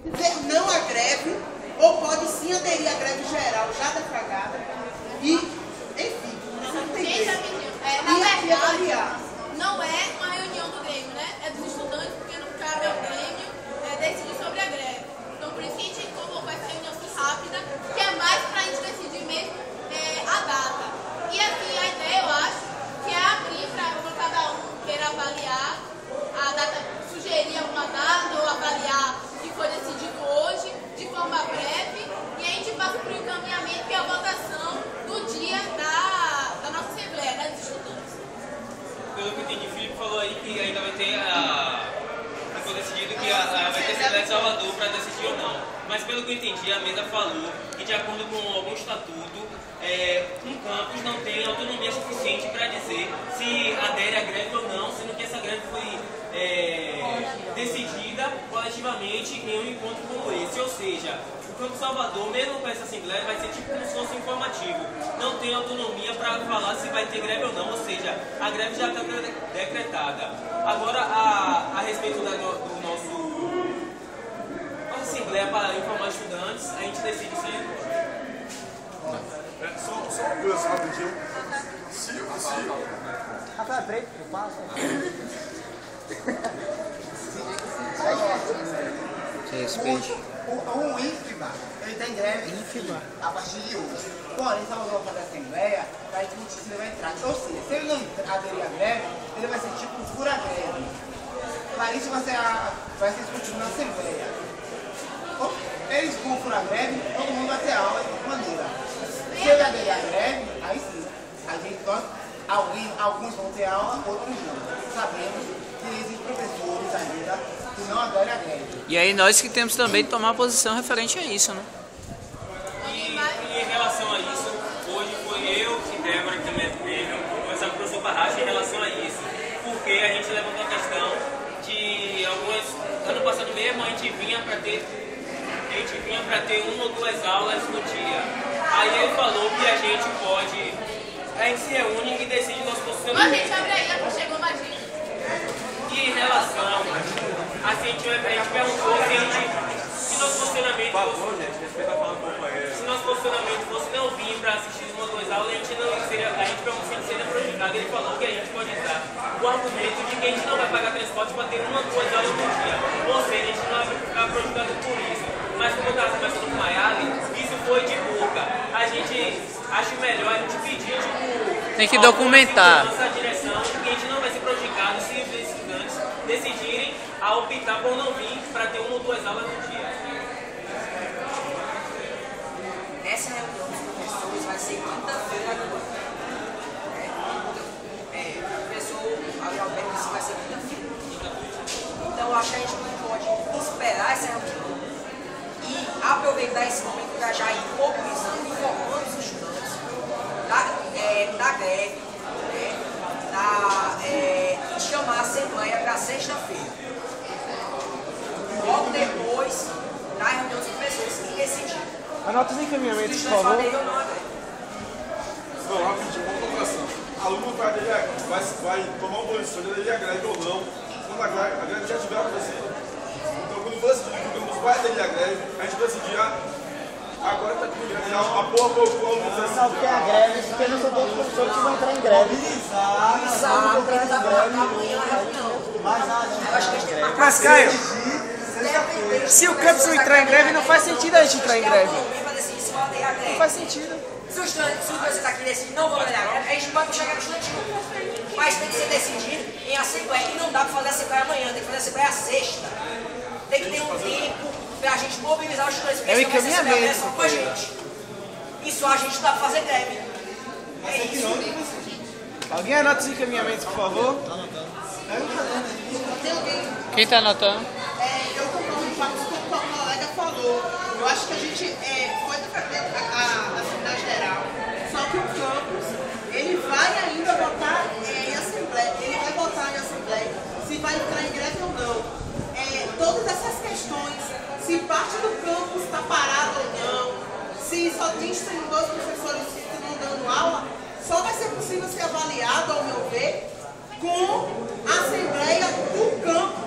dizer não à greve, ou pode sim aderir à greve geral já deflagrada e, enfim, e avaliar. Não é uma reunião do Grêmio, né? É dos estudantes, porque não cabe ao Grêmio decidir sobre a greve. Então, por isso que a gente convocou essa reunião assim rápida, que é mais para a gente decidir mesmo a data. E assim, a ideia, eu acho, que é abrir para cada um queira avaliar a data, sugerir alguma data ou avaliar o que foi decidido hoje, de forma breve, e a gente passa para o encaminhamento, que é a votação do dia da nossa Assembleia, né, dos estudantes. Pelo que eu entendi, o Felipe falou aí que ainda vai ter foi decidido que vai ter Assembleia de Salvador para decidir ou não. Mas pelo que eu entendi, a mesa falou que, de acordo com algum estatuto, um campus não tem autonomia suficiente para dizer se adere à greve ou não, sendo que essa greve foi decidida coletivamente em um encontro como esse. Ou seja, o Campus Salvador, mesmo com essa Assembleia, vai ser tipo como se fosse informativo. Não tem autonomia para falar se vai ter greve ou não, ou seja, a greve já está decretada. Agora, a respeito do nossa Assembleia para informar estudantes, a gente decide se... Só uma coisa, rapidinho. Rafael Preto, eu passo. O INFBA, ele tem greve a partir de hoje. Porém, Salvador vai fazer a Assembleia para discutir se ele vai entrar. Ou seja, se ele não aderir à greve, ele vai ser tipo fura-greve. Para isso vai ser discutido na Assembleia. Eles vão furar a greve, todo mundo vai ter aula de qualquer maneira. Se ele aderir à greve, aí sim, alguns vão ter aula, outros não. Sabemos que existem professores ainda que não aderem à greve. E aí nós que temos também de tomar posição referente a isso, né? E em relação a isso, hoje foi eu e Débora, que também é do Grêmio, conversar com o professor Parracha em relação a isso. Porque a gente levantou a questão de ano passado mesmo a gente vinha para ter uma ou duas aulas no dia. Aí ele falou que a gente se reúne e decide nosso posicionamento. Mas a gente abre aí, chegou mais gente. E em relação, a gente perguntou se nosso posicionamento fosse não vir para assistir uma ou duas aulas, a gente perguntou se a gente seria prejudicado. Ele falou que a gente pode entrar o argumento de que a gente não vai pagar transporte para ter uma ou duas aulas no dia. Ou seja, a gente não vai ficar prejudicado por isso. Mas como eu estava conversando com o Mayali, isso foi de boca. A gente acha melhor a gente pedir, tem que documentar. Nossa direção, que a gente não vai ser prejudicado se os estudantes decidirem a optar por não vir para ter uma ou duas aulas no dia. Essa reunião dos professores vai ser quinta-feira agora. O professor Alberto disse que vai ser quinta-feira. Então, eu acho que a gente não pode esperar essa reunião e aproveitar esse momento para já ir mobilizando, informando os estudantes da greve, e chamar a Assembleia para sexta-feira. Logo depois da reunião dos professores e decidir. Anota os encaminhamentos, Se por favor. ou não greve. Não, rapidinho, uma colocação. Aluno vai tomar uma posição de aderir à greve ou não, quando a greve já estiver acontecendo. Então, quando for decidir que o campus vai aderir à greve, a gente vai decidir agora está aqui, a porra colocou o aluno. Sabe o que é a greve? Porque não são todos os professores que vão entrar em greve. Mas, Caio, se o campus não entrar em greve, não faz sentido a gente entrar em greve. Não faz sentido. Se os estudantes está aqui decidir não vão aderir à greve, a gente pode chegar no estudantil. Mas tem que ser decidido em assembleia. E não dá para fazer a assembleia amanhã, tem que fazer a assembleia sexta. Tem que ter um tempo para a gente mobilizar os estudantes. É o encaminhamento. Com a gente. Isso a gente dá para fazer greve. É isso. Alguém anota os encaminhamentos, por favor? Quem está anotando? Eu concordo com o que o colega falou. Eu acho que a gente pode fazer a Assembleia Geral, só que o campus, ele vai ainda votar em Assembleia, ele vai votar em Assembleia, se vai entrar em greve ou não. Todas essas questões, se parte do campus está parado ou não, se só tem 2 professores que estão dando aula, só vai ser possível ser avaliado, ao meu ver, com a Assembleia do campus.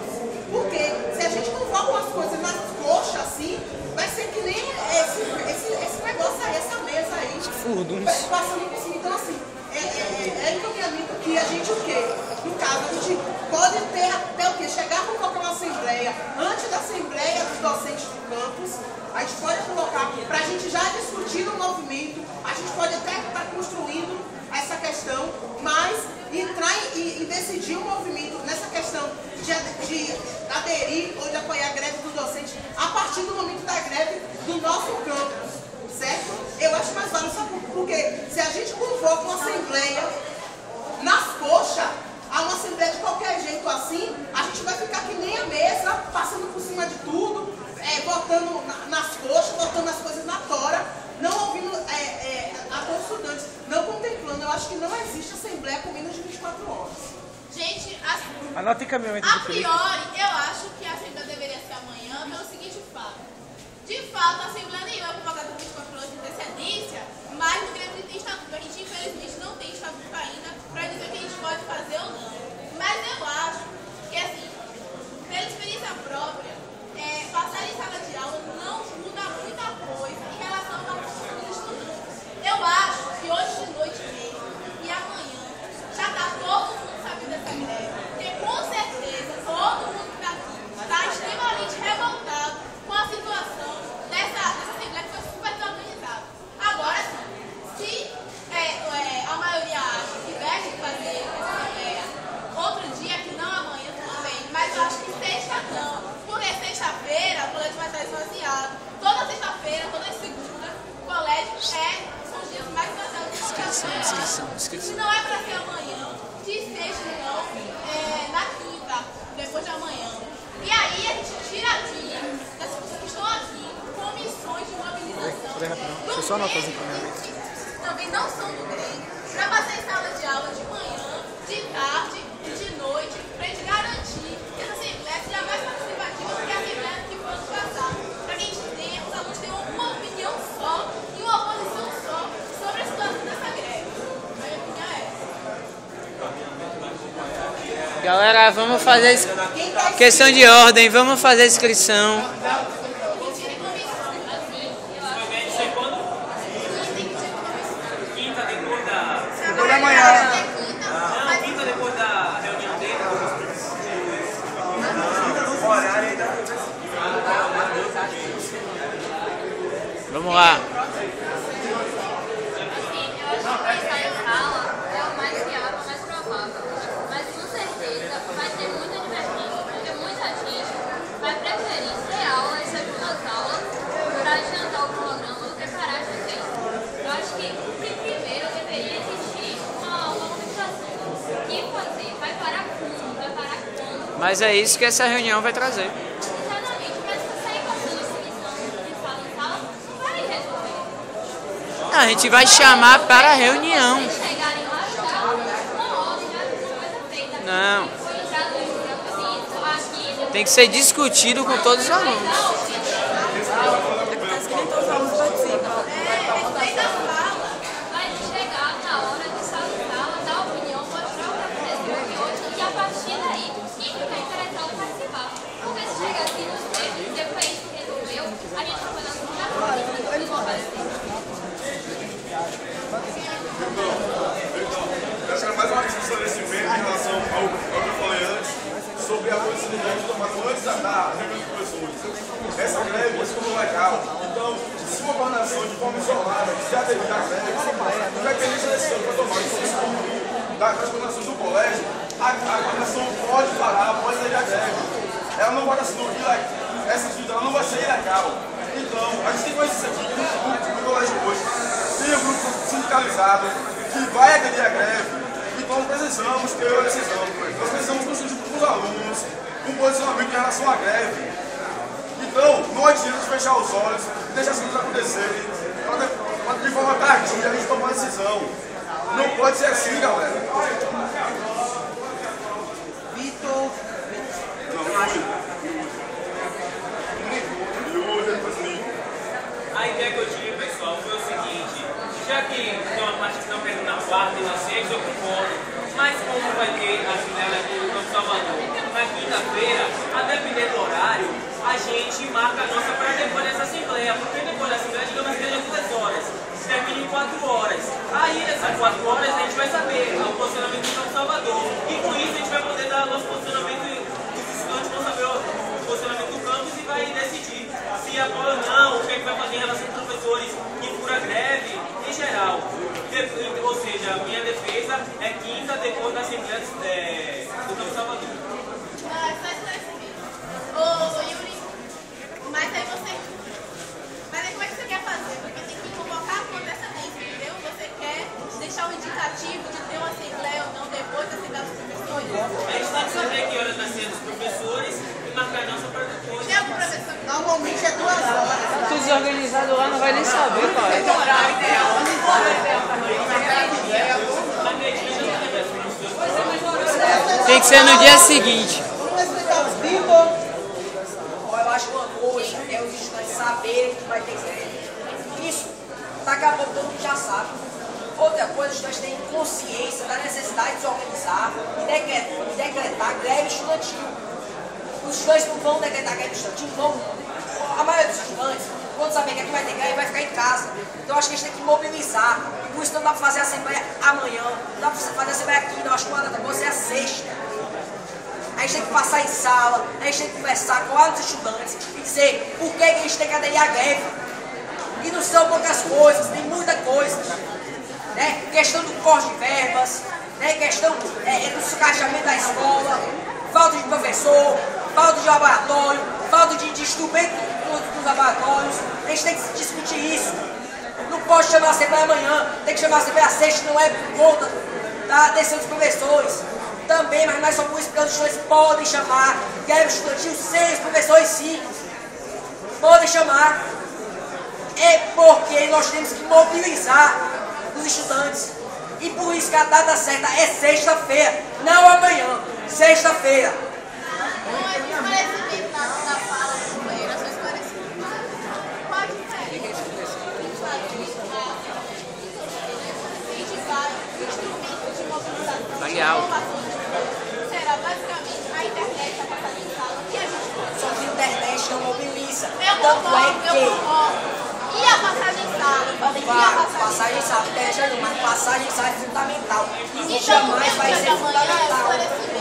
Porque se a gente não vota colocam as coisas nas coxas assim, vai ser que nem esse negócio aí, essa mesa aí. Passando por cima. Então assim, é encaminhamento que a gente o quê? No caso, a gente pode ter até o quê? Chegar a convocar uma assembleia, antes da assembleia dos docentes do campus, a gente pode colocar para a gente já discutir no movimento, a gente pode até estar construindo essa questão, mas entrar e decidir o movimento nessa questão de aderir ou de apoiar a greve dos docentes a partir do momento da greve do nosso campus, certo? Eu acho mais válido, sabe por quê? Se a gente convoca uma assembleia nas coxas, a uma assembleia de qualquer jeito assim, a gente vai ficar que nem a mesa, passando por cima de tudo, botando nas coxas, botando as coisas na tora, não ouvindo a todos os estudantes, não contemplando. Eu acho que não existe assembleia com menos de 24 horas. Gente, anota encaminhamento a do Felipe. priori, eu acho que a assembleia deveria ser amanhã pelo seguinte fato. De fato, a assembleia nenhuma é convocada com 24 horas de antecedência, mas no greve de estatuto, a gente infelizmente não tem estatuto ainda para dizer o que a gente pode fazer ou não. Mas eu acho que, assim, pela experiência própria, passar em sala de aula não muda muita coisa em relação à participação dos estudantes. Eu acho que hoje de noite mesmo e amanhã já está todo mundo sabendo dessa greve, porque com certeza todo mundo que está aqui está extremamente revoltado com a situação dessa assembleia que foi super desorganizada. Agora sim, se a maioria acha que deve fazer essa assembleia outro dia, que não amanhã, tudo bem, mas eu acho que sexta não. Porque sexta-feira o colégio vai estar esvaziado. Toda sexta-feira, toda segunda, o colégio são os dias mais esvaziados do colégio. Se não é para ser amanhã, que seja não, na quinta, depois de amanhã. E aí a gente tira aqui, das pessoas que estão aqui, comissões de mobilização. Deixa eu só anotar os encaminhamentos. Também não são do Grêmio, para fazer sala de aula de manhã, de tarde e de noite, para a gente garantir que essa assembleia seja mais participativa do que a assembleia que foi ano passado. Para que a gente tenha, os alunos tenham uma opinião só e uma posição só sobre a situação dessa greve. A minha opinião é essa. Galera, vamos fazer questão de ordem, vamos fazer a inscrição. Depois da manhã. Quinta depois da reunião dele. Vamos lá. Mas é isso que essa reunião vai trazer. Exatamente, mas se sair passando inscrição de sala em sala, não vai resolver. A gente vai chamar para a reunião. Se chegarem lá, já uma ordem, já tem coisa feita. Não. Foi entrado aqui, Tem que ser discutido com todos os alunos. vai chegar na hora de sala em sala, dar opinião, mostrar o que aconteceu aqui hoje e a partir daí, quem ficar interessado participar. Porque se chegar assim nos tempos, depois a gente resolveu, a gente vai fazer um trabalho e não vai aparecer. Eu acho que é mais uma questão de esclarecimento em relação ao que eu falei antes, sobre a posição tomada antes da reunião dos professores. Essa greve vai ser como legal. Então, se uma coordenação de forma isolada, se aderir à greve, independente da decisão que foi tomada das coordenações do colégio, a coordenação pode parar, pode aderir à greve. Ela não pode assinar essa atitude, ela não vai ser ilegal. Então, a gente tem conhecimento do colégio hoje, tem um grupo sindicalizado que vai aderir à greve. Então precisamos ter uma decisão. Nós precisamos construir com os alunos um posicionamento em relação à greve. Então, não adianta fechar os olhos e deixar as coisas acontecerem. De forma tardia a gente tomar uma decisão. Não pode ser assim, galera. Vitor. A ideia que eu tive, pessoal, foi o seguinte: já que tem uma parte que estão querendo na quarta e na sexta, eu concordo, mas como vai ter a finale do Campo Salvador na quinta-feira, a depender do horário, a gente marca a nossa para depois dessa assembleia, porque depois da assembleia, digamos que é 2 horas, termina em 4 horas. Aí, nessas 4 horas, a gente vai saber o posicionamento do Campo Salvador. E com isso, a gente vai poder dar nosso posicionamento, os estudantes vão saber o posicionamento do campus e vai decidir se apoia ou não, o que é que vai fazer em relação aos professores que fura greve, em geral. Ou seja, a minha defesa é quinta, depois da assembleia do Campo Salvador. Ô Yuri, mas aí como é que você quer fazer? Porque tem que convocar com antecedência, entendeu? Você quer deixar um indicativo de ter uma assembleia ou não depois da assembleia dos professores? A gente tem que saber que horas vai ser dos professores e marcar a nossa para depois. Tem algum professor? Normalmente é 2 horas. Tu desorganizado lá não vai nem saber, pai. Tem que ser no dia seguinte. Vamos explicar os bimbo. Eu acho que uma coisa é os estudantes saberem que vai ter greve. Isso, daqui a pouco todo mundo já sabe. Outra coisa, os estudantes têm consciência da necessidade de se organizar e decretar greve estudantil. Os estudantes não vão decretar greve estudantil, vão. A maioria dos estudantes, quando saber que aqui vai ter greve, vai ficar em casa. Então eu acho que a gente tem que mobilizar. Por isso não dá para fazer a assembleia amanhã, não dá para fazer a assembleia aqui, não. Acho que uma data boa é a sexta. A gente tem que passar em sala, a gente tem que conversar com os estudantes e dizer por que a gente tem que aderir à greve. E não são poucas coisas, tem muita coisa. Né? Questão do corte de verbas, né? Questão do sucateamento da escola, falta de professor, falta de laboratório, falta de instrumento dos laboratórios. A gente tem que discutir isso. Não pode chamar a assembleia amanhã, tem que chamar a assembleia sexta, não é por conta da atenção dos professores. Também, mas não é só por isso, porque os estudantes podem chamar greve estudantil sem os professores sim. Podem chamar. É porque nós temos que mobilizar os estudantes. E por isso que a data certa é sexta-feira, não amanhã, sexta-feira. Não é esclarecimento na fala do companheiro, é só esclarecimento. Qual a diferença? Incentivar instrumentos de mobilização. Será basicamente a internet a passar em sala que a gente pode. Só que a internet não mobiliza. Eu concordo. E a passagem em sala? Passagem em sala, mas passagem em sala é fundamental. E Então, jamais vai ser fundamental.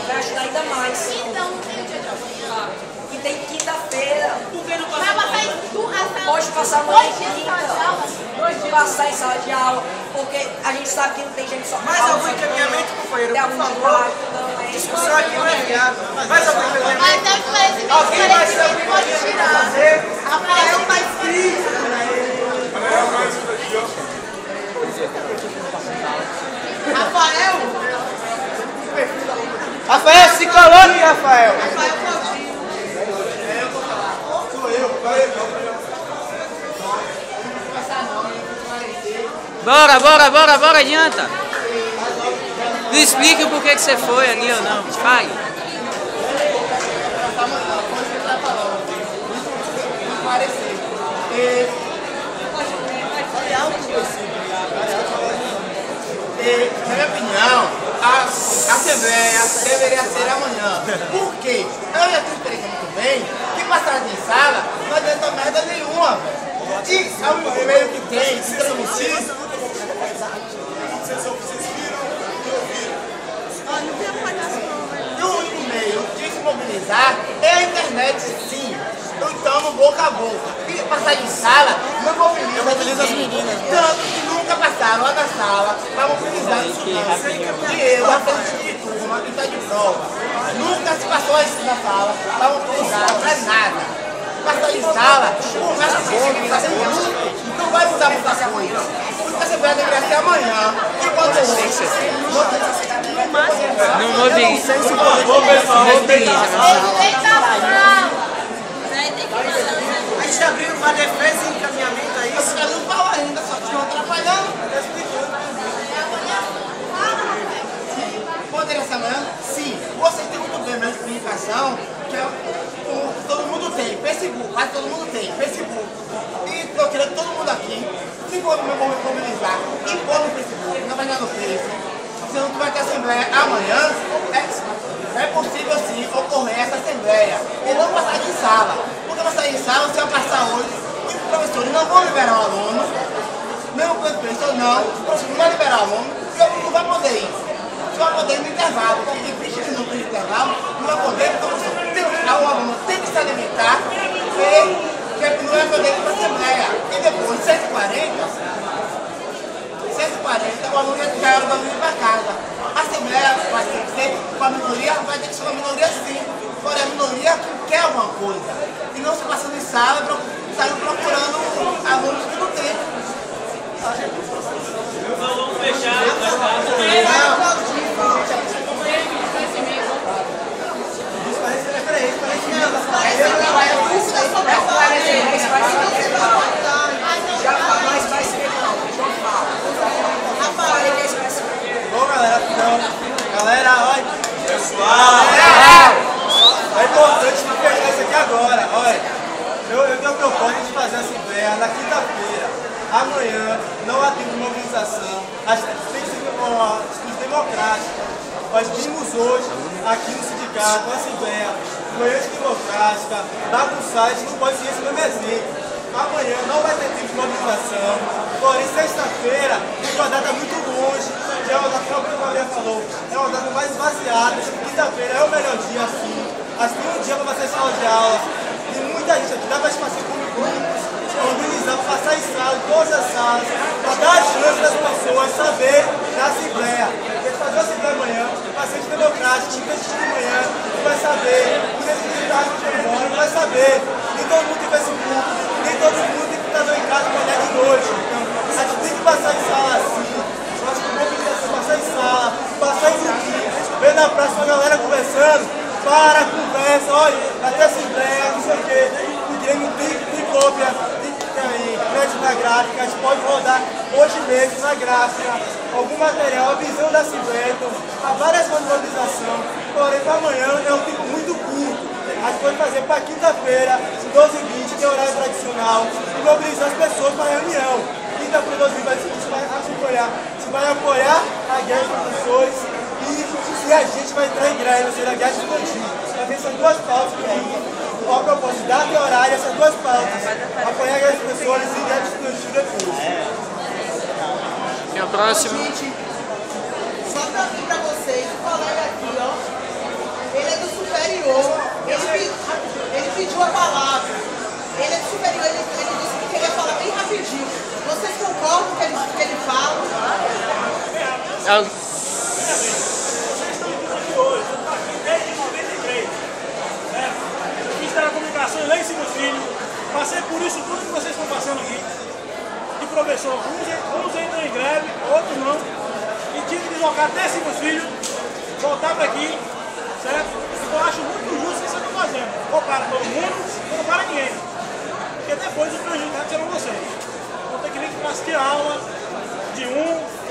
Vai ajudar ainda mais. Então não tem o dia de amanhã. E tem quinta-feira. Por que não Vai passa passar em duas salas. Pode passar amanhã em 2 dias em quinta. sala de aula? 2 dias passar em sala de aula. Porque a gente sabe que não tem gente só. Mais algum encaminhamento, companheiro, Tem por algum favor? ditado, não é isso. Discussão aqui não é viável. Mais algum encaminhamento? Mas é o esclarecimento. Alguém vai ser Esclarecimento pode tirar. Rafael mais crítico. Rafael? Rafael, se coloque, Rafael. Rafael Claudinho. Sou eu, vai ele. Bora, adianta. Não explica por que você foi ali ou não. Fale. Na minha opinião, a assembleia deveria ser amanhã. Por quê? Eu já tenho experiência muito bem que passagem de sala não adianta merda nenhuma. E é o primeiro que tem que transmitir. E o único meio de se mobilizar é a internet, sim. Então, no boca a boca. E passagem de sala não mobiliza as meninas. Tanto que nunca passaram lá na sala para mobilizar os estudantes. E eu, à frente de turma, que está de prova, nunca se passou isso na sala para mobilizar para nada. Passagem de sala, começa a se fazer muito. Não vai mudar muita coisa. Porque a assembleia deveria ser amanhã. E quando eu Não mobiliza. A gente abriu uma defesa e encaminhamento aí. Os caras não falam ainda, só estão atrapalhando. Poderia ser amanhã? Sim. Vocês têm muito bem a comunicação, que é todo mundo tem. Facebook, quase todo mundo tem. Facebook. E eu queria que todo mundo aqui, se for mobilizar, e pôr no Facebook, na página do Facebook, se não vai ter assembleia amanhã, é possível sim ocorrer essa assembleia. E não passar de sala. Porque passar de sala não vão liberar o aluno, mesmo que o professor não, o professor não vai liberar o aluno, porque o aluno não vai poder ir. Só vai poder ir no intervalo, porque tem que no intervalo, não vai poder, porque o aluno tem que se alimentar, que não vai poder ir para a Assembleia. E depois, 140, o aluno já vai ir para casa. A Assembleia vai ter que ser com a minoria, vai ter que ser uma minoria sim. Porém, a minoria quer alguma coisa. E não se passando em sala, saindo procurando alunos que não tem. Então vamos fechar a Bom, galera, então, galera, olha, pessoal, é importante fechar isso aqui agora, olha, eu tenho a proposta de fazer a assembleia na quinta-feira, amanhã, não há tempo de mobilização, tem que ser uma discussão democrática. Nós vimos hoje, aqui no sindicato, na assembleia, manhã democrática, bagunçar, a gente não pode seguir esse mesmo exemplo. Amanhã não vai ter tempo de mobilização, porém sexta-feira é uma data muito longe, é uma data, como a Maria falou, é uma data mais esvaziada, quinta-feira é o melhor dia, assim, tem um dia para fazer sala de aula, e muita gente aqui dá para fazer como grupos, organizar, passar em sala, em todas as salas, para dar a chance das pessoas saberem da assembleia. Porque fazer a assembleia amanhã, vai ser democrático, de manhã, vai saber, o não vai saber, nem todo mundo tem Facebook, nem todo mundo tem computador em casa para olhar de noite. Então, a gente tem que passar em sala assim, eu acho que o povo tem que passar em sala, passar em grupinho, ver na praça a galera conversando, para, conversa, olha, até assembleia, não sei o quê, o Grêmio tem cópia, tem crédito na gráfica, a gente pode rodar hoje mesmo na gráfica, algum material, a visão da assembleia, então, há várias formas de mobilização, porém para amanhã é um tempo muito curto. A gente pode fazer para quinta-feira, 12h20, que é horário tradicional, e mobilizar as pessoas para a reunião. Quinta-feira, 12h20, a gente vai apoiar a guerra dos professores e a gente vai entrar em greve, ou seja, a guerra estudantil. Vai essas duas pautas que a propósito, data e horário, essas duas pautas. Apoiar a guerra dos professores e a guerra estudantil depois. E a próxima? Gente, só para vir para vocês, o colega aqui, ó. Ele é do superior, ele pediu a palavra. Ele é do superior, ele disse que queria falar bem rapidinho. Vocês concordam com o que ele fala? Desde 93. Eu fiz telecomunicações lá em Cima Filho, passei por isso tudo que vocês estão passando aqui. De professor, uns entram em greve, outros não. E tive que deslocar até Cima Filho, voltar para aqui. Certo? Eu acho muito justo o que vocês estão fazendo. Ou para todo mundo, ou para ninguém. Porque depois os prejudicados serão vocês. Vão ter que vir para assistir a aula de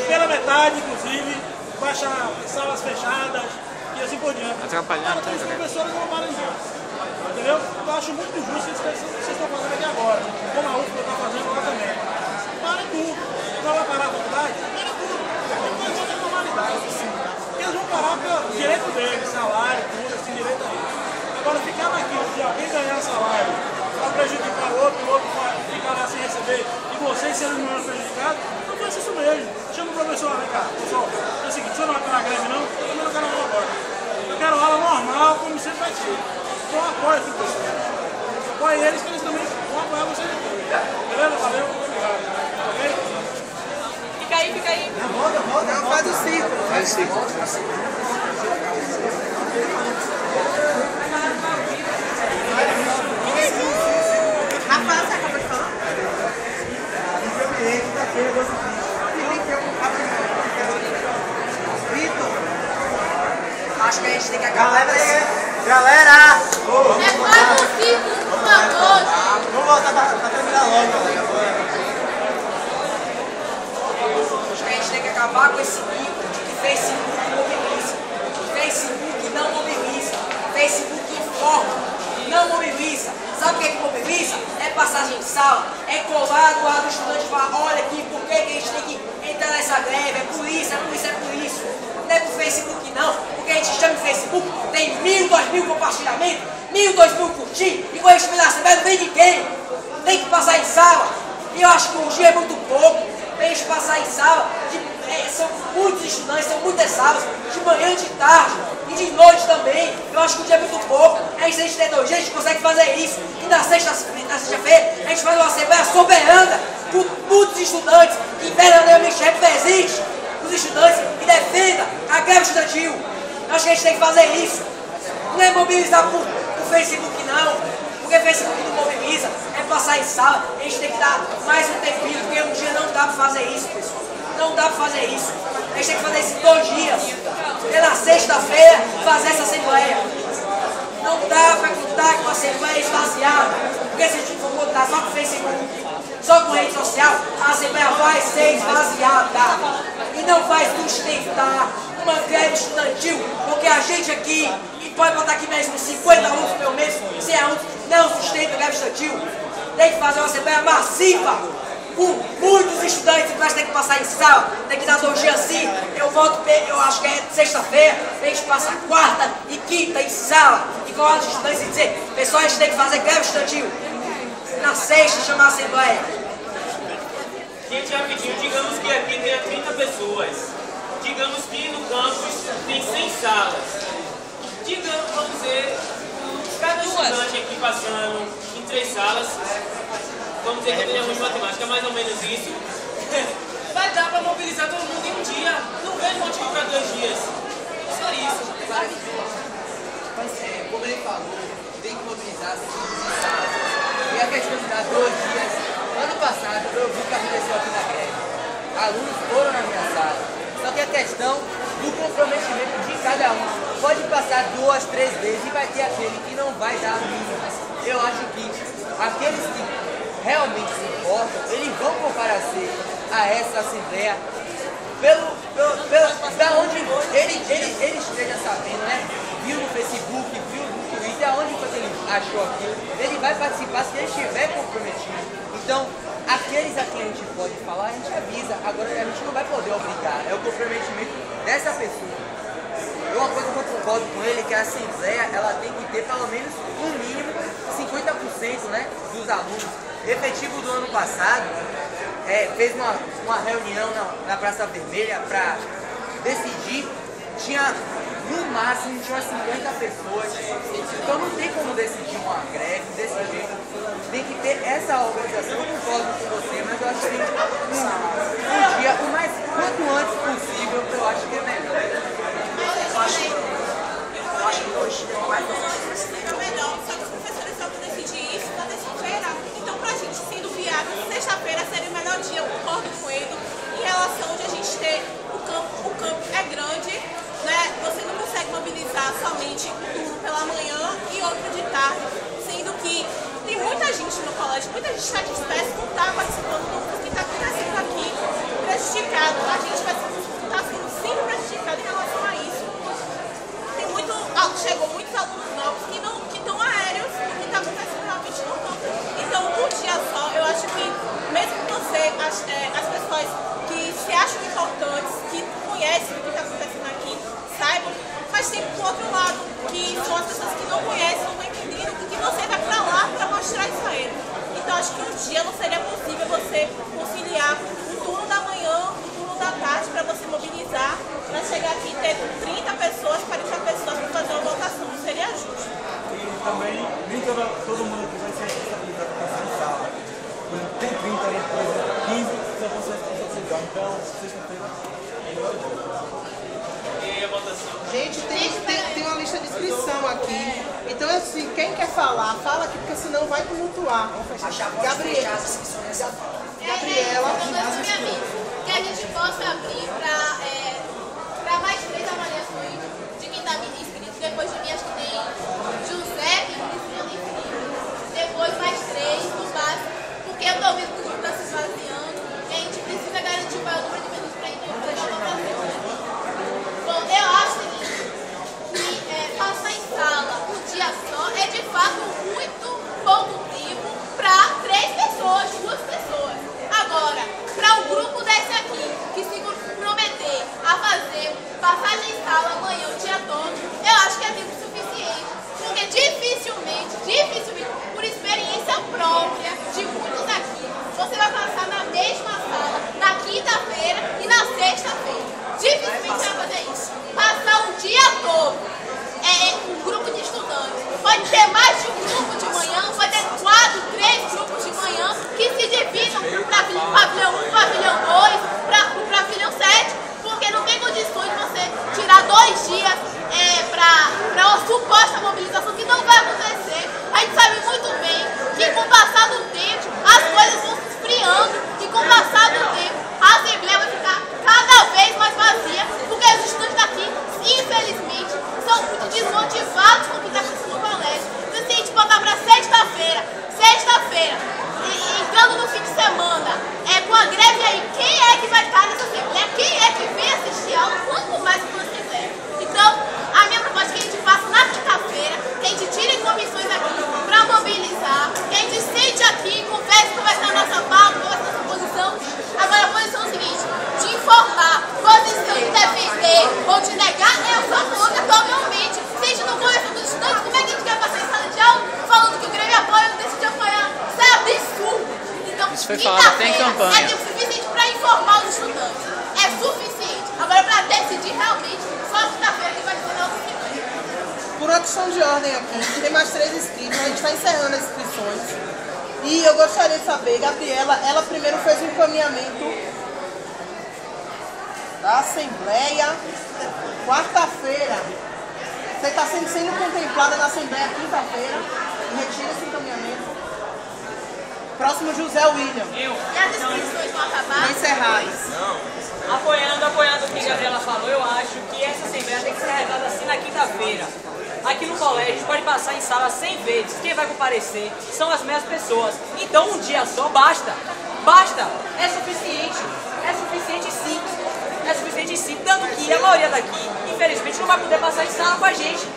pela metade, inclusive, baixar salas fechadas e assim por diante. Atrapalhando, os professores não param de entendeu? Eu acho muito justo isso que vocês estão fazendo aqui agora. Como a UFBA está fazendo lá também. Para tudo. Não vai parar a faculdade? Para tudo. Depois volta à normalidade. Eles vão parar pelo direito deles, salário, tudo, esse direito aí. Agora, ficar naquilo de alguém ganhar salário para prejudicar o outro ficar lá sem receber, e vocês serem menos prejudicados, não faça isso mesmo. Chama o professor, vem cá, pessoal, é o seguinte, você não vai para a greve não, eu também não quero aula agora. Eu quero aula normal, como sempre vai ser. Então apoia esse pessoal. Apoie eles, que eles também vão apoiar vocês depois. Beleza? Valeu, obrigado. Ok? Fica aí. Não, faz o ciclo. Faz o ciclo. Rafael, você acabou de falar? Vitor. Acho que a gente tem que acabar. Galera! Faz o ciclo, por favor. Vamos voltar para terminar logo, galera. Acho que a gente tem que acabar com esse mito de que Facebook mobiliza. Facebook não mobiliza. Facebook informa, não mobiliza. Sabe o que mobiliza? É passagem de sala, é colar do lado do estudante e falar, olha aqui, por que a gente tem que entrar nessa greve? É por isso. Não é por Facebook não, porque a gente chama de Facebook, tem 1.000, 2.000 compartilhamentos, 1.000, 2.000 curtir, e quando a gente vem na assembleia não vem ninguém. Tem que passar em sala. E eu acho que um dia é muito pouco para a gente passar em sala. São muitos estudantes, são muitas salas, de manhã, de tarde e de noite também. Eu acho que um dia é muito pouco. A gente tem 2 dias, a gente consegue fazer isso. E na sexta-feira a gente faz uma assembleia soberana com muitos estudantes que verdadeiramente represente os estudantes e defenda a greve estudantil. Eu acho que a gente tem que fazer isso. Não é mobilizar por Facebook não, porque Facebook não mobiliza, é passar em sala. A gente tem que dar mais um tempinho, porque um dia não dá para fazer isso, pessoal. Não dá para fazer isso. A gente tem que fazer isso em 2 dias. E na sexta-feira fazer essa assembleia. Não dá para contar com a assembleia esvaziada. Porque se a gente for contar só com o Facebook, só com rede social, a assembleia vai ser esvaziada. E não vai sustentar uma greve estudantil. Porque a gente aqui, e pode botar aqui mesmo 50 alunos pelo menos, 100 alunos, não sustenta a greve estudantil. Tem que fazer uma assembleia massiva. Com muitos estudantes, nós temos que passar em sala, tem que dar 2 dias assim. Eu acho que é sexta-feira, tem que passar quarta e quinta em sala, e com os estudantes e dizer, pessoal, a gente tem que fazer greve estudantil. Na sexta, chamar a assembleia. Gente, rapidinho, digamos que aqui tem 30 pessoas. Digamos que no campus tem 100 salas. Digamos, vamos dizer, cada estudante aqui passando em 3 salas. Vamos dizer que eu tenho ruim de matemática, mais ou menos isso. Vai dar para mobilizar todo mundo em um dia. Não vejo motivo para 2 dias. Só isso. Como ele falou, tem que mobilizar 5 salas. E a questão de dar 2 dias. Ano passado eu vi o que aconteceu aqui na greve. Alunos foram na minha sala. Só que a questão do comprometimento de cada um. Pode passar 2, 3 vezes e vai ter aquele que não vai dar a mínima. Eu acho que aqueles que realmente se importam, eles vão comparecer a essa assembleia da onde ele esteja sabendo, né? Viu no Facebook, viu no Twitter, aonde foi que ele achou aquilo, ele vai participar se ele estiver comprometido. Então, aqueles a quem a gente pode falar, a gente avisa. Agora a gente não vai poder obrigar, é o comprometimento dessa pessoa. Uma coisa que eu concordo com ele é que a assembleia ela tem que ter pelo menos um mínimo 50%, né, dos alunos. Efetivo do ano passado fez uma reunião na Praça Vermelha para decidir, tinha no máximo umas 50 pessoas, então não tem como decidir uma greve desse jeito, tem que ter essa organização. Eu concordo com você, mas eu acho que um dia, quanto antes possível, eu acho que é melhor. Eu acho que hoje vai ser melhor, só que os professores só vão decidir isso na terça-feira. Então, pra gente sendo viável, sexta-feira seria o melhor dia, eu concordo com ele, em relação de a gente ter o campo é grande, né? Você não consegue mobilizar somente um turno pela manhã e outro de tarde, sendo que tem muita gente no colégio, muita gente está dispersa, não está participando do que está acontecendo aqui, prejudicado. A gente está sendo sempre prejudicado em relação a isso. Chegou muitos alunos novos que estão aéreos do que está acontecendo realmente no campo. Então, um dia só, eu acho que mesmo que você, as pessoas que se acham importantes, que conhecem o que está acontecendo aqui, saibam, mas tem do outro lado, que são as pessoas que não conhecem, não estão entendendo, e que você vai para lá para mostrar isso a eles. Então, acho que um dia não seria possível você conciliar o turno da manhã, o turno da tarde, para você mobilizar, para chegar aqui e ter 30 pessoas, 40 pessoas para fazer uma votação. Não seria justo. E também, nem todo mundo aqui vai ser responsabilizado para passar em sala. Tem 30 ali, por exemplo, 15 já vão ser responsabilizados. Então, sexta-feira é melhor dia. E a votação? Gente, tem uma lista de inscrição aqui. Então, assim, quem quer falar, fala aqui, porque senão vai tumultuar. Gabriela. Que a gente possa abrir para mais 3 avaliações de quem está inscrito. Depois de mim, acho que tem José, que está inscrito. Depois mais 3 do básico, porque eu estou vendo que o grupo está se esvaziando e a gente precisa garantir o maior número de minutos para a gente fazer a votação. Bom, eu acho que passar em sala um dia só é de fato muito pouco tempo para 3 pessoas, 2 pessoas. Agora, para um grupo desse aqui, que se comprometeu foi falado até em campanha. É tempo suficiente para informar os estudantes. É suficiente. Agora, para decidir realmente, só quinta-feira que vai ser nosso final. Por uma questão de ordem aqui, tem mais 3 inscritos, a gente está encerrando as inscrições. E eu gostaria de saber, Gabriela, ela primeiro fez um encaminhamento da Assembleia, quarta-feira. Você está sendo contemplada na Assembleia quinta-feira. Retira esse encaminhamento. Próximo, José William. E as inscrições vão acabar? Encerradas. Apoiando o que a Gabriela falou, eu acho que essa Assembleia tem que ser realizada assim na quinta-feira. Aqui no colégio, a gente pode passar em sala 100 vezes. Quem vai comparecer são as mesmas pessoas. Então, um dia só basta. Basta. É suficiente. É suficiente sim. É suficiente sim. Tanto que a maioria daqui, infelizmente, não vai poder passar em sala com a gente.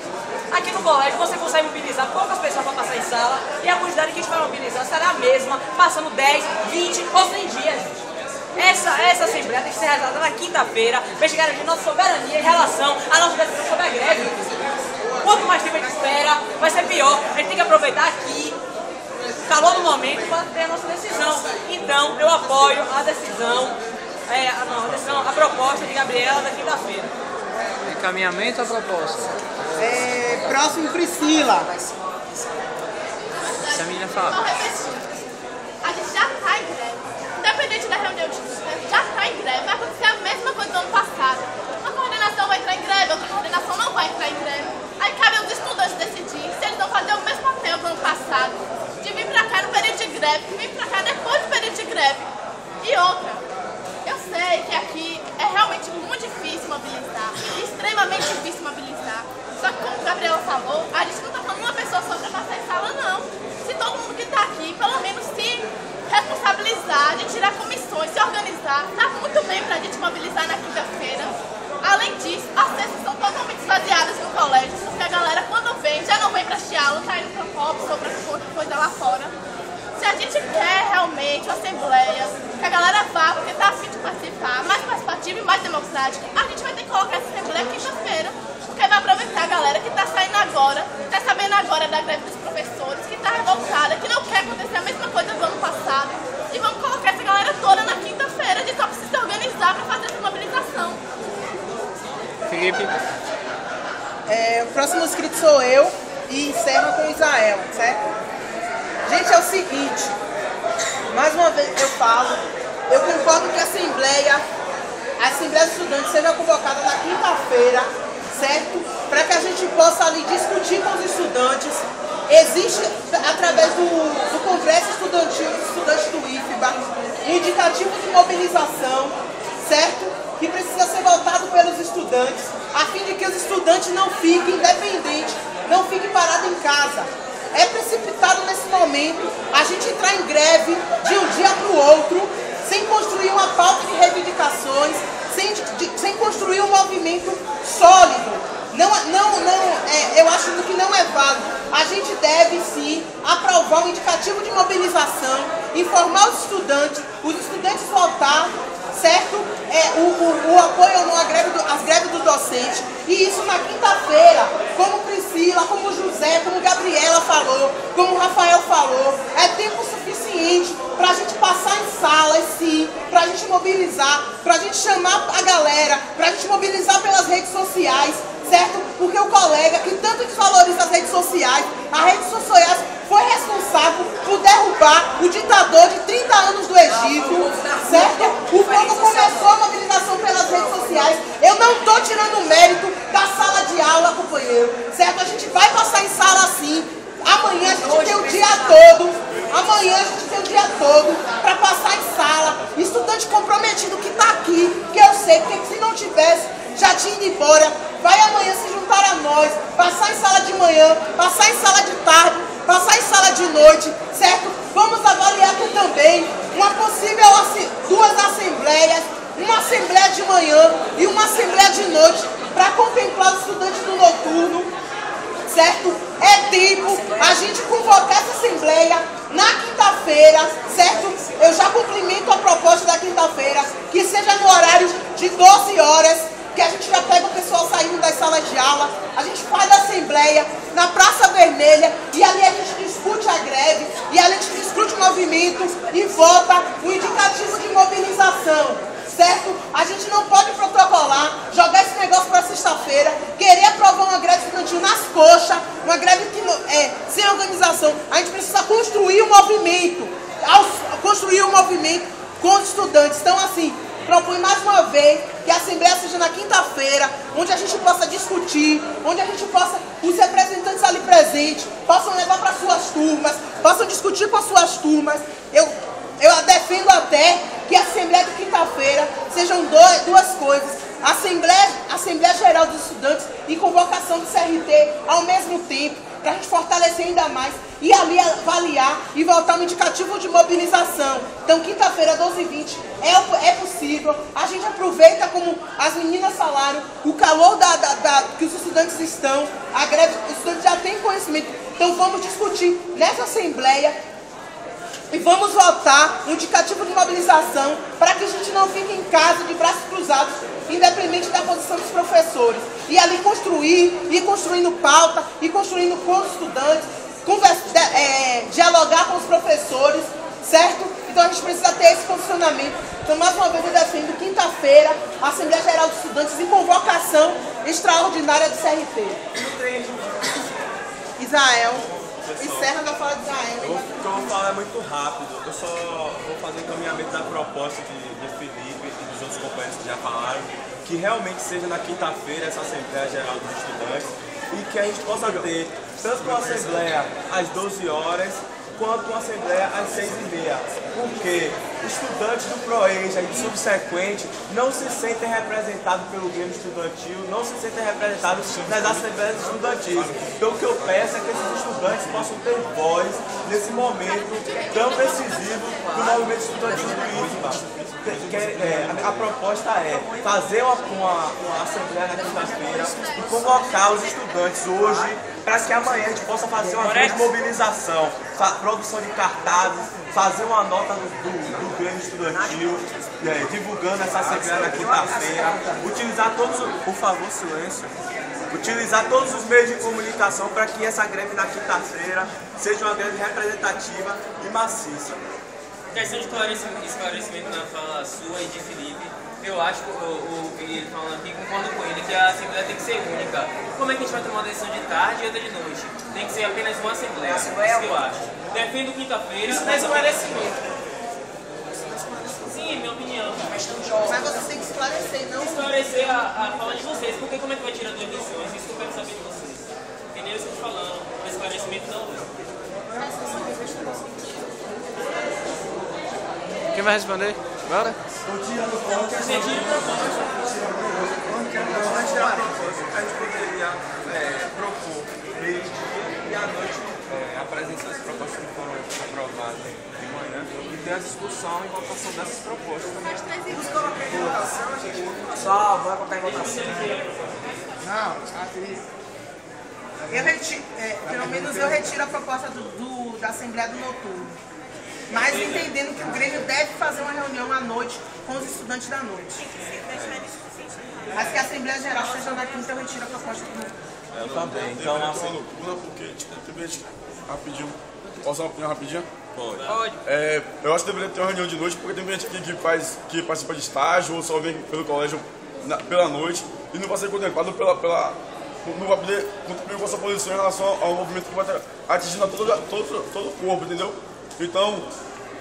Aqui no colégio, você consegue mobilizar poucas pessoas para passar em sala. E a quantidade que a gente vai mobilizar será a mesma, passando 10, 20 ou 100 dias. Essa Assembleia tem que ser realizada na quinta-feira para garantir nossa soberania em relação à nossa decisão sobre a greve. Quanto mais tempo a gente espera, vai ser pior. A gente tem que aproveitar aqui, calor do momento, para ter a nossa decisão. Então, eu apoio a decisão, a proposta de Gabriela da quinta-feira. Encaminhamento à proposta. Próximo, Priscila. Se a menina fala. A gente já está em greve. Independente da reunião de estudantes, já está em greve. Vai acontecer a mesma coisa do ano passado. Uma coordenação vai entrar em greve, outra coordenação não vai entrar em greve. Aí cabe aos estudantes decidir se eles vão fazer o mesmo papel do ano passado, de vir pra cá no período de greve, de vir pra cá depois do período de greve. E outra, eu sei que aqui é realmente muito difícil mobilizar, extremamente difícil mobilizar. Só que como a Gabriela falou, a gente não está falando uma pessoa só para passar em sala, não. Se todo mundo que está aqui, pelo menos se responsabilizar, de tirar comissões, se organizar, está muito bem para a gente mobilizar na quinta-feira. Além disso, as sessões são totalmente esvaziadas no colégio, porque a galera quando vem, já não vem para assistir aula, está indo para COPS ou para outra coisa lá fora. Se a gente quer realmente uma assembleia, que a galera vá, porque está afim de participar, mais participativa e mais democrática, a gente vai ter que colocar essa assembleia quinta-feira, porque vai aproveitar a galera que está saindo agora, está sabendo agora da greve dos professores, que está revoltada, que não quer acontecer a mesma coisa do ano passado, e vamos colocar essa galera toda na quinta-feira, a gente só precisa se organizar para fazer essa mobilização. Felipe. O próximo inscrito sou eu e encerra com Israel, certo? Gente, é o seguinte, mais uma vez eu falo, eu concordo que a Assembleia de Estudantes seja convocada na quinta-feira, certo? Para que a gente possa ali discutir com os estudantes. Existe, através do Congresso Estudantil dos Estudantes do IFBA, um indicativo de mobilização, certo? Que precisa ser votado pelos estudantes, a fim de que os estudantes não fiquem independentes, não fiquem parados em casa. É precipitado nesse momento a gente entrar em greve de um dia para o outro, sem construir uma pauta de reivindicações, sem construir um movimento sólido. Eu acho que não é válido. A gente deve sim aprovar um indicativo de mobilização, informar os estudantes votar, certo? O apoio ou não às greves dos docentes. E isso na quinta-feira, como Priscila, como José, como Gabriela falou, como Rafael falou, é tempo suficiente para a gente passar em salas, sim, para a gente mobilizar, para a gente chamar a galera, para a gente mobilizar pelas redes sociais, certo? Porque o colega que tanto desvaloriza as redes sociais, as redes sociais foi responsável por derrubar o ditador de 30 anos do Egito, certo? O povo começou a mobilização pelas redes sociais. Eu não estou tirando mérito da sala de aula, companheiro, certo? A gente vai passar em sala assim. Amanhã a gente tem o dia todo para passar em sala. Estudante comprometido que está aqui, que eu sei, porque se não tivesse, já tinha ido embora. Vai amanhã se juntar a nós, passar em sala de manhã, passar em sala de tarde, passar em sala de noite, certo? Vamos avaliar aqui também uma possível duas assembleias, uma assembleia de manhã e uma assembleia de noite, para contemplar os estudantes do noturno, certo? É tempo a gente convocar essa assembleia na quinta-feira, certo? Eu já cumprimento a proposta da quinta-feira, que seja no horário de 12 horas, que a gente já pega o pessoal saindo das salas de aula, a gente faz a assembleia na Praça Vermelha e ali a gente discute a greve, e ali a gente discute o movimento e vota o indicativo de mobilização, certo? A gente não pode protocolar, jogar esse negócio para sexta-feira, querer aprovar uma greve estudantil nas coxas, uma greve que sem organização. A gente precisa construir um movimento, com os estudantes. Então, assim, propõe mais uma vez que a Assembleia seja na quinta-feira, onde a gente possa discutir, onde a gente possa, os representantes ali presentes, possam levar para suas turmas, possam discutir com as suas turmas. Eu defendo até que a Assembleia de quinta-feira sejam duas coisas: Assembleia Geral dos Estudantes e convocação do CRT ao mesmo tempo, para a gente fortalecer ainda mais e ali avaliar e voltar no indicativo de mobilização. Então, quinta-feira, 12h20, é possível. A gente aproveita, como as meninas falaram, o calor que os estudantes estão, a greve, os estudantes já têm conhecimento. Então, vamos discutir nessa Assembleia e vamos votar um indicativo de mobilização para que a gente não fique em casa de braços cruzados, independente da posição dos professores. E ali ir construindo pauta, ir construindo com os estudantes, dialogar com os professores, certo? Então a gente precisa ter esse posicionamento. Então, mais uma vez, eu defendo quinta-feira a Assembleia Geral dos Estudantes e convocação extraordinária do CRT. Israel. Encerra da fala de Israel. O que eu vou falar é muito rápido. Eu só vou fazer encaminhamento da proposta de Felipe e dos outros companheiros que já falaram, que realmente seja na quinta-feira essa Assembleia Geral dos Estudantes e que a gente possa ter tanto uma Assembleia às 12 horas quanto uma Assembleia às 6h30. Porque estudantes do ProEja e do subsequente não se sentem representados pelo Grêmio Estudantil, não se sentem representados nas Assembleias Estudantis. Então o que eu peço é que esses estudantes possam ter voz nesse momento tão decisivo do movimento estudantil do IFBA. A proposta é fazer uma Assembleia na quinta-feira e convocar os estudantes hoje para que amanhã a gente possa fazer uma grande mobilização, produção de cartazes, fazer uma nota do Grêmio Estudantil, divulgando essa Assembleia na quinta-feira, utilizar por favor, silêncio, utilizar todos os meios de comunicação para que essa greve na quinta-feira seja uma greve representativa e maciça. Questão de esclarecimento na fala sua e de Felipe, eu acho que o que ele falando aqui, concordo com ele, que a Assembleia tem que ser única. Como é que a gente vai tomar uma decisão de tarde e outra de noite? Tem que ser apenas uma Assembleia, isso que eu acho. Defendo quinta-feira. Isso não é esclarecimento. Sim, minha opinião. Mas você tem que esclarecer, não? Esclarecer a fala de vocês, porque como é que vai tirar duas lições? Isso que eu quero saber de vocês. Entendeu isso que eu tô falando? O esclarecimento não. Quem vai responder? Bora? Antes da proposta, a gente poderia propor meio-dia e à noite apresentar as propostas que foram aprovadas de manhã e ter a discussão e votação dessas propostas. Só vai colocar em votação. Não, pelo menos eu retiro a proposta da Assembleia do Noturno. Mas entendendo que o Grêmio deve fazer uma reunião à noite com os estudantes da noite. Mas que a Assembleia Geral seja na quinta, eu retiro a proposta do Noturno. Eu também. Então, assim, porque, rapidinho. Posso dar uma opinião rapidinho? Pode. Eu acho que deveria ter uma reunião de noite, porque tem gente aqui que participa de estágio ou só vem pelo colégio pela noite e não vai ser contemplado não vai poder contribuir com essa posição em relação ao movimento que vai estar atingindo todo o corpo, entendeu? Então,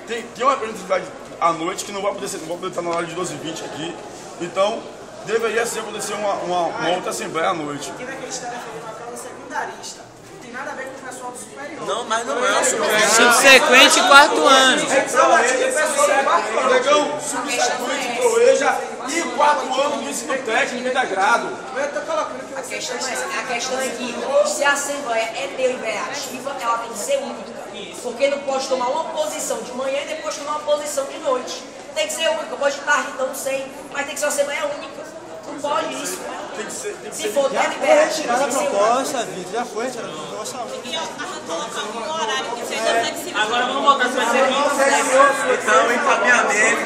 tem uma representatividade à noite que não vai poder estar na hora de 12h20 aqui. Então, deveria sim acontecer uma outra assembleia à noite. Aqui naquele história foi uma causa secundarista. Não tem nada a ver com o pessoal do superior. Não, mas não é o superior. Subsequente, 4 anos. Negão, subsequente, proeja e 4 anos no ensino técnico integrado. Eu tô colocando que a questão é essa. A questão é que se a Assembleia é deliberativa, ela tem que ser única. Porque não pode tomar uma posição de manhã e depois tomar uma posição de noite. Tem que ser única. Pode estar, então não sei. Mas tem que ser uma Assembleia única. Não pode isso. Se for deliberativo, retirada a proposta, Vitor. Já foi retirada a proposta. Agora vamos voltar para esse aqui. Então, encaminhamento.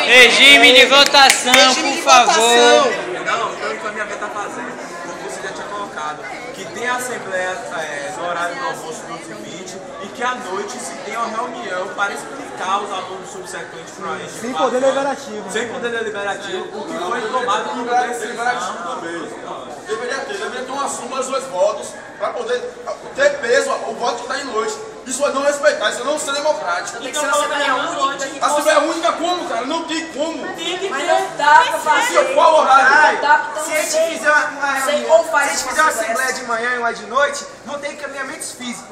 Regime de votação, por favor. Não, então o encaminhamento está fazendo, como você já tinha colocado, que tem tenha assembleia no horário do almoço do 20 e que à noite se tenha uma reunião para explicar aos alunos subsequentes para eles. Sem poder deliberativo. Sem poder deliberativo, o que foi tomado como decisão também. Deveria ter uma súmula dos dois votos para poder ter peso o voto que está em noite. Isso é não respeitar, isso é não ser democrático. Tem que ser uma Assembleia Única. A Assembleia Única como, cara? Não tem como. Mas não dá pra fazer. Qual horário? Se a gente fizer uma reunião, se a gente fizer uma assembleia de manhã e uma de noite, não tem encaminhamentos fixos.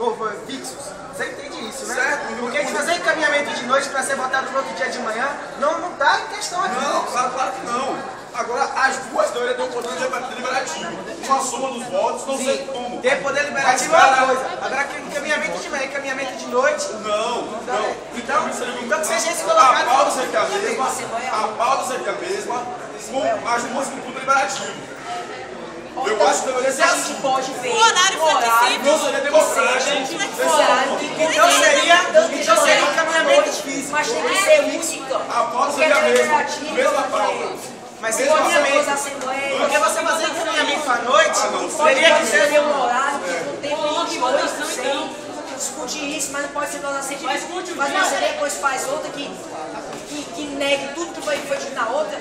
Você entende isso, né? Certo. Porque a gente fazer encaminhamento de noite para ser votado no outro dia de manhã, não tá em questão aqui. Não, claro que não. Agora, as duas deveriam ter um poder deliberativo. Uma soma dos votos, não sei como. Ter poder liberativo é uma coisa. Agora, encaminhamento de manhã, encaminhamento de noite. Não. Então que seja esse colocado. A pauta seria a mesma, com as duas com tudo deliberativo. Eu acho que deveria ser assim. Pode ver. O horário flexível. Não seria democrático. Então seria encaminhamento físico. Mas tem que ser única. A pauta seria a mesma pauta. Mas se porque você fazer encaminhamento à noite, teria que ser um horário que não tem limite, discutir isso, mas não pode ser toda sempre. Faz uma série, depois faz outra que negue tudo que foi dito na outra.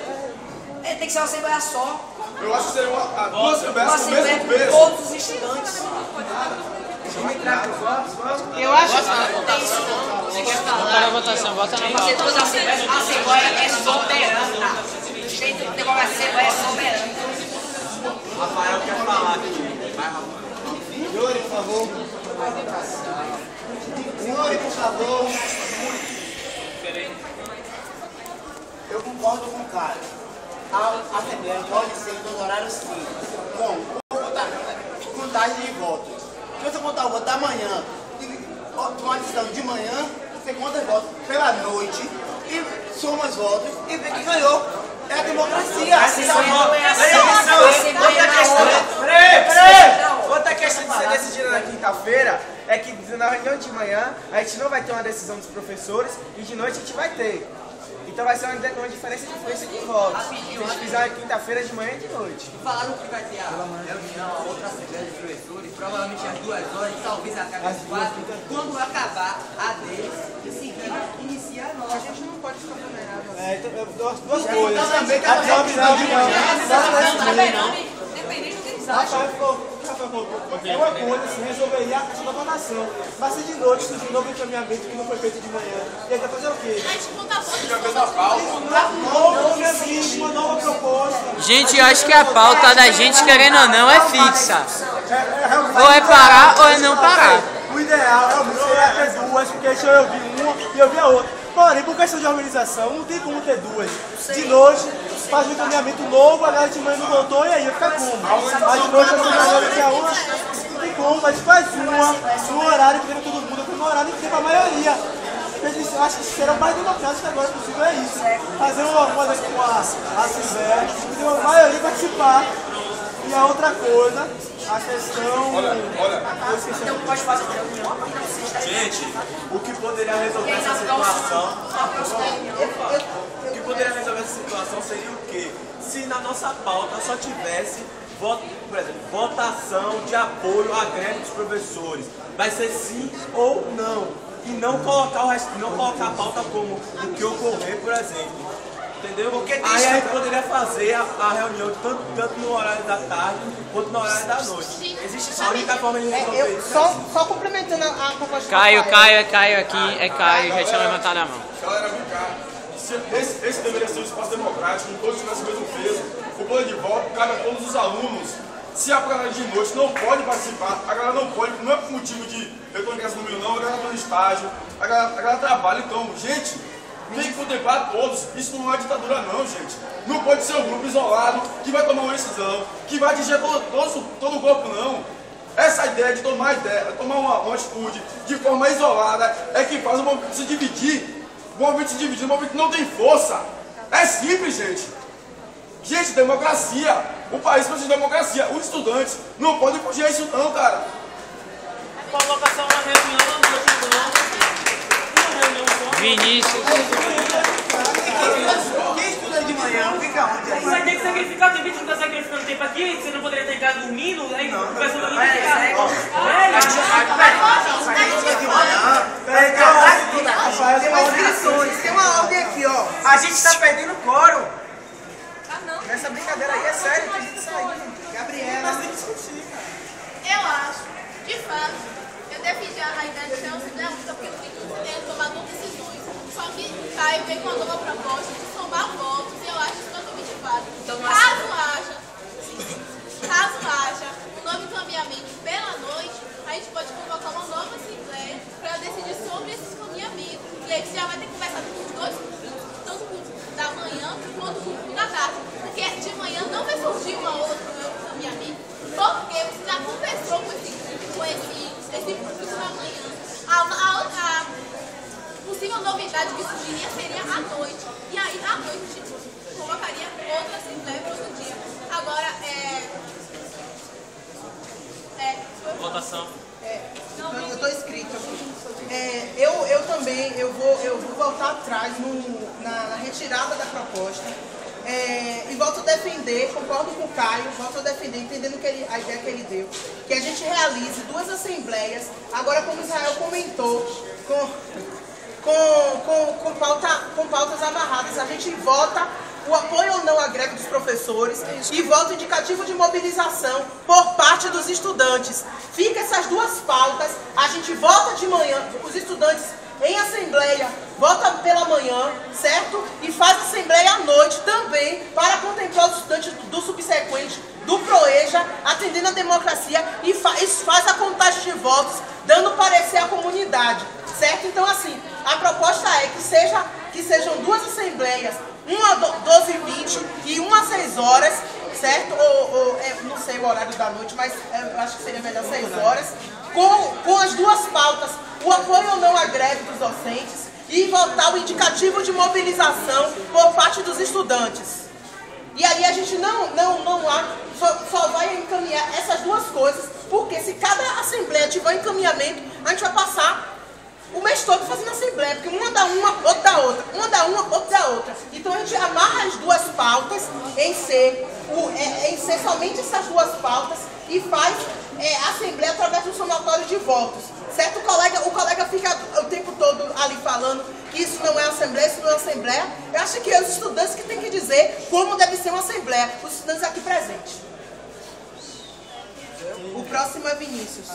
Tem que ser uma assembleia só. Eu acho que seria duas assembleias Uma com o mesmo assembleia com peso. todos os estudantes. Eu acho que não tem isso não. Para a votação, vota na Fazer pauta. todas as assembleias, a assembleia é soberana. Jeito de negócio, a assembleia é soberana. Rafael quer falar aqui. Vai, Rafael. Yuri, por favor. Yuri, por favor. Eu concordo com o cara. A Assembleia pode ser nos horários sim. Bom, contagem de votos. Se você contar o voto da manhã, tomar a decisão de manhã, você conta os votos pela noite e soma os votos e vê que ganhou. É a democracia. Outra questão de ser decidida na quinta-feira é que na reunião de manhã a gente não vai ter uma decisão dos professores e de noite a gente vai ter. Então vai ser uma diferença de influência de votos. Se a gente fizer na quinta-feira de manhã e de noite. Falaram que vai ter a reunião, a outra assembleia de professores, provavelmente às 2 horas, talvez acabe às 4. Quando acabar a deles, em seguida inicia a nossa. A gente não pode ficar combinado. Duas coisas. Dependendo do que eles acham. Rafael falou, é uma coisa, se resolveria a questão da votação. Mas se de noite surgir um novo encaminhamento que não foi feito de manhã, e aí vai fazer o quê? A gente conta Uma nova proposta. Gente, eu acho que a pauta da gente, querendo ou não, é fixa. Ou é parar ou é não parar. O ideal realmente seria ter duas, porque eu vi uma e eu vi a outra. Porém, por questão de organização, não tem como ter duas. De noite, faz um encaminhamento novo, a galera de manhã não voltou, e aí fica como? A de noite, a uma, não tem como, mas faz uma, no horário que tem todo mundo, no horário que tem pra maioria. Eu acho que será mais democrático agora possível, é isso. Fazer uma assembleia, ter uma maioria participar. E a outra coisa, a questão... Então pode fazer reunião. Gente, o que poderia resolver essa situação? O que poderia resolver essa situação seria o quê? Se na nossa pauta só tivesse, por exemplo, votação de apoio à greve dos professores. Vai ser sim ou não. E não colocar a pauta como o que ocorrer, por exemplo. Entendeu? Porque aí a gente poderia fazer a reunião tanto no horário da tarde quanto no horário da noite. Existe a única forma de resolver isso. Só complementando a proposta. Caio aqui, é Caio, já tinha levantado a mão. Galera, vem cá. Esse deveria ser um espaço democrático, todos tivessem o mesmo peso. O poder de voto cabe a todos os alunos. Se a galera de noite não pode participar, a galera não pode, não é por motivo de eu estou em casa no meu não, a galera está no estágio, a galera trabalha, então, gente, tem que contemplar todos. Isso não é ditadura não, gente. Não pode ser um grupo isolado que vai tomar uma decisão, que vai atingir todo o corpo, não. Essa ideia de tomar uma atitude de forma isolada é que faz o movimento se dividir. O movimento não tem força. É simples, gente. Gente, democracia. O país precisa de democracia. Os estudantes não podem fugir a isso não, cara. Convocação na reunião, Vinícius. Quem estuda de manhã fica onde aí? vai ter que ser sacrificar, tem gente que não tá sacrificando tempo aqui, você não poderia ter ficado dormindo, aí o pessoal dormindo Peraí, tem umas inscrições, tem uma ordem aqui, ó. A gente tá perdendo coro. Essa brincadeira aí é séria, tem gente saindo. Gabriela. Mas tem que discutir, cara. Eu acho, de fato, eu defendi a ideia de ser uma Assembleia Única porque eu tenho tomado decisões. Só que o Caio veio com uma nova proposta de somar votos e eu acho isso totalmente válido. Caso haja um novo encaminhamento pela noite, a gente pode convocar uma nova Assembleia para decidir sobre esse encaminhamento. E aí você já vai ter conversado com os dois grupos, tanto o grupo da manhã quanto o grupo da tarde. Porque de manhã não vai surgir uma outra encaminhamento, porque você já conversou com esse grupo da manhã. A possível novidade que surgiria seria à noite. E aí, à noite, a gente convocaria outra Assembleia para outro dia. Agora, Votação. Eu estou inscrito aqui. Eu também, eu vou voltar atrás na retirada da proposta. E volto a defender, concordo com o Caio, volto a defender, entendendo a ideia que ele deu, que a gente realize 2 assembleias, agora como Israel comentou, com pautas amarradas, a gente vota o apoio ou não à greve dos professores e voto indicativo de mobilização por parte dos estudantes. Fica essas 2 pautas, a gente vota de manhã, os estudantes em assembleia, vota pela manhã, certo? E faz assembleia à noite também para contemplar os estudantes do subsequente, do PROEJA, atendendo a democracia e faz a contagem de votos, dando parecer à comunidade, certo? Então, assim, a proposta é que sejam 2 assembleias, uma 12h20 e uma às 6 horas, certo? Não sei o horário da noite, mas eu acho que seria melhor 6 horas, com as 2 pautas, o apoio ou não à greve dos docentes e votar o indicativo de mobilização por parte dos estudantes. E aí a gente só vai encaminhar essas 2 coisas, porque se cada assembleia tiver encaminhamento, a gente vai passar o mês todo fazendo assembleia, porque uma dá uma, outra dá outra, uma dá uma, outra dá outra. Então a gente amarra as 2 pautas em ser somente essas 2 pautas e faz a assembleia através do somatório de votos, certo? O colega fica o tempo todo ali falando que isso não é assembleia, isso não é assembleia. Eu acho que é os estudantes que têm que dizer como deve ser uma assembleia, os estudantes aqui presentes. O próximo é Vinícius.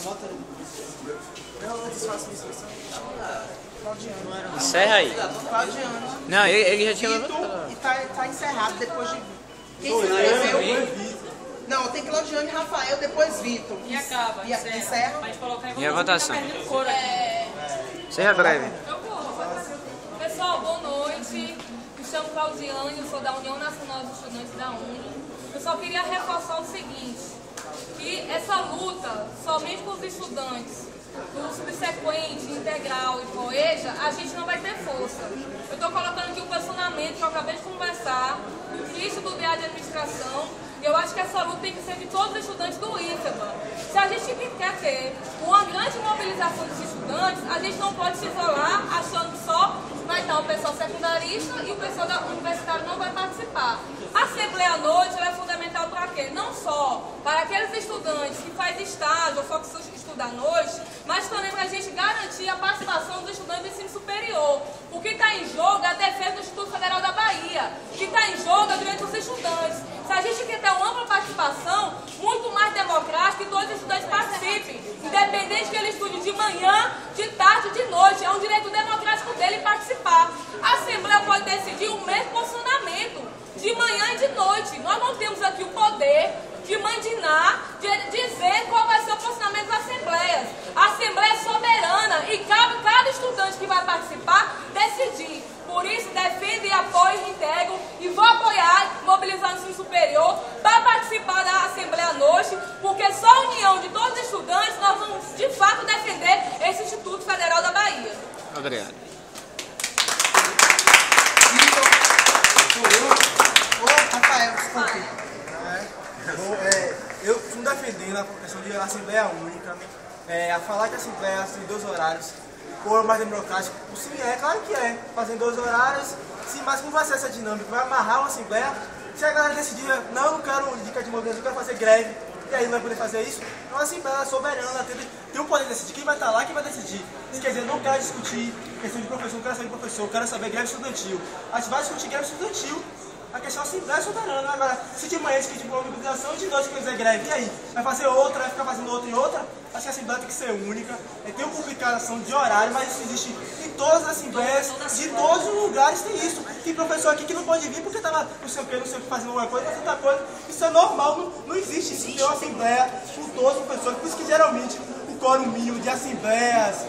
Encerra aí. Claudiano. Não, ele já tinha levantado. E tá encerrado depois de... Quem se inscreveu? Não, tem Claudiano e Rafael, depois Vitor. E acaba, encerra. E a votação? Seja breve. Pessoal, boa noite. Me chamo Claudiane, eu sou da União Nacional dos Estudantes da UNE. Eu só queria reforçar o seguinte, que essa luta, somente com os estudantes do subsequente, integral e PROEJA, a gente não vai ter força. Eu estou colocando aqui o posicionamento que eu acabei de conversar, do Cristo do DA de Administração, e eu acho que essa luta tem que ser de todos os estudantes do IFEBA. Se a gente quer ter uma grande mobilização dos estudantes, a gente não pode se isolar achando que só vai estar o pessoal secundarista e o pessoal da universitário não vai participar. A Assembleia à noite é fundamental para quê? Não só para aqueles estudantes que fazem estágio ou só que estudam à noite, mas também para a gente garantir a participação dos estudantes do ensino superior. O que está em jogo é a defesa do Instituto Federal da Bahia. O que está em jogo é o direito dos estudantes. Se a gente quer ter uma ampla participação, muito mais democrática, que todos os estudantes participem, independente que ele estude de manhã, de tarde, de noite, é um direito democrático dele participar. A Assembleia pode decidir o mesmo posicionamento, de manhã e de noite. Nós não temos aqui o poder de mandinar, de dizer qual vai ser o posicionamento das Assembleias. A Assembleia é soberana e cabe cada estudante que vai participar decidir. Por isso, defendo e apoio e integro e vou apoiar, mobilizar o ensino superior para participar da Assembleia à noite, porque só a união de todos os estudantes nós vamos, de fato, defender esse Instituto Federal da Bahia. Obrigado. Rafael, desculpe. Eu estou defendendo a questão de Assembleia Única, a falar que a Assembleia tem 2 horários, ou mais democrático. Sim, é claro que é. Fazem 2 horários, sim, mas como vai ser essa dinâmica? Vai amarrar uma Assembleia Se a galera decidir, não quero dica de modelos, eu quero fazer greve, e aí não vai poder fazer isso, então a Assembleia é soberana, tem o poder de decidir, quem vai estar lá, quem vai decidir. Isso quer dizer, não quero discutir questão de professor, não quero saber de professor, eu quero saber greve estudantil. A gente vai discutir greve estudantil, a questão é Assembleia soberana. Agora, se de manhã discutir uma mobilização, de noite quer dizer greve, e aí? Vai fazer outra, vai ficar fazendo outra e outra? Acho que a Assembleia tem que ser única, tem uma publicação de horário, mas isso existe em todas as Assembleias, de todos os lugares tem isso. Tem professor aqui que não pode vir porque estava não sei o que, fazendo alguma coisa, fazendo outra coisa. Isso é normal, não existe isso. Tem uma Assembleia com todos os professores, por isso que geralmente o quórum mínimo de assembleias,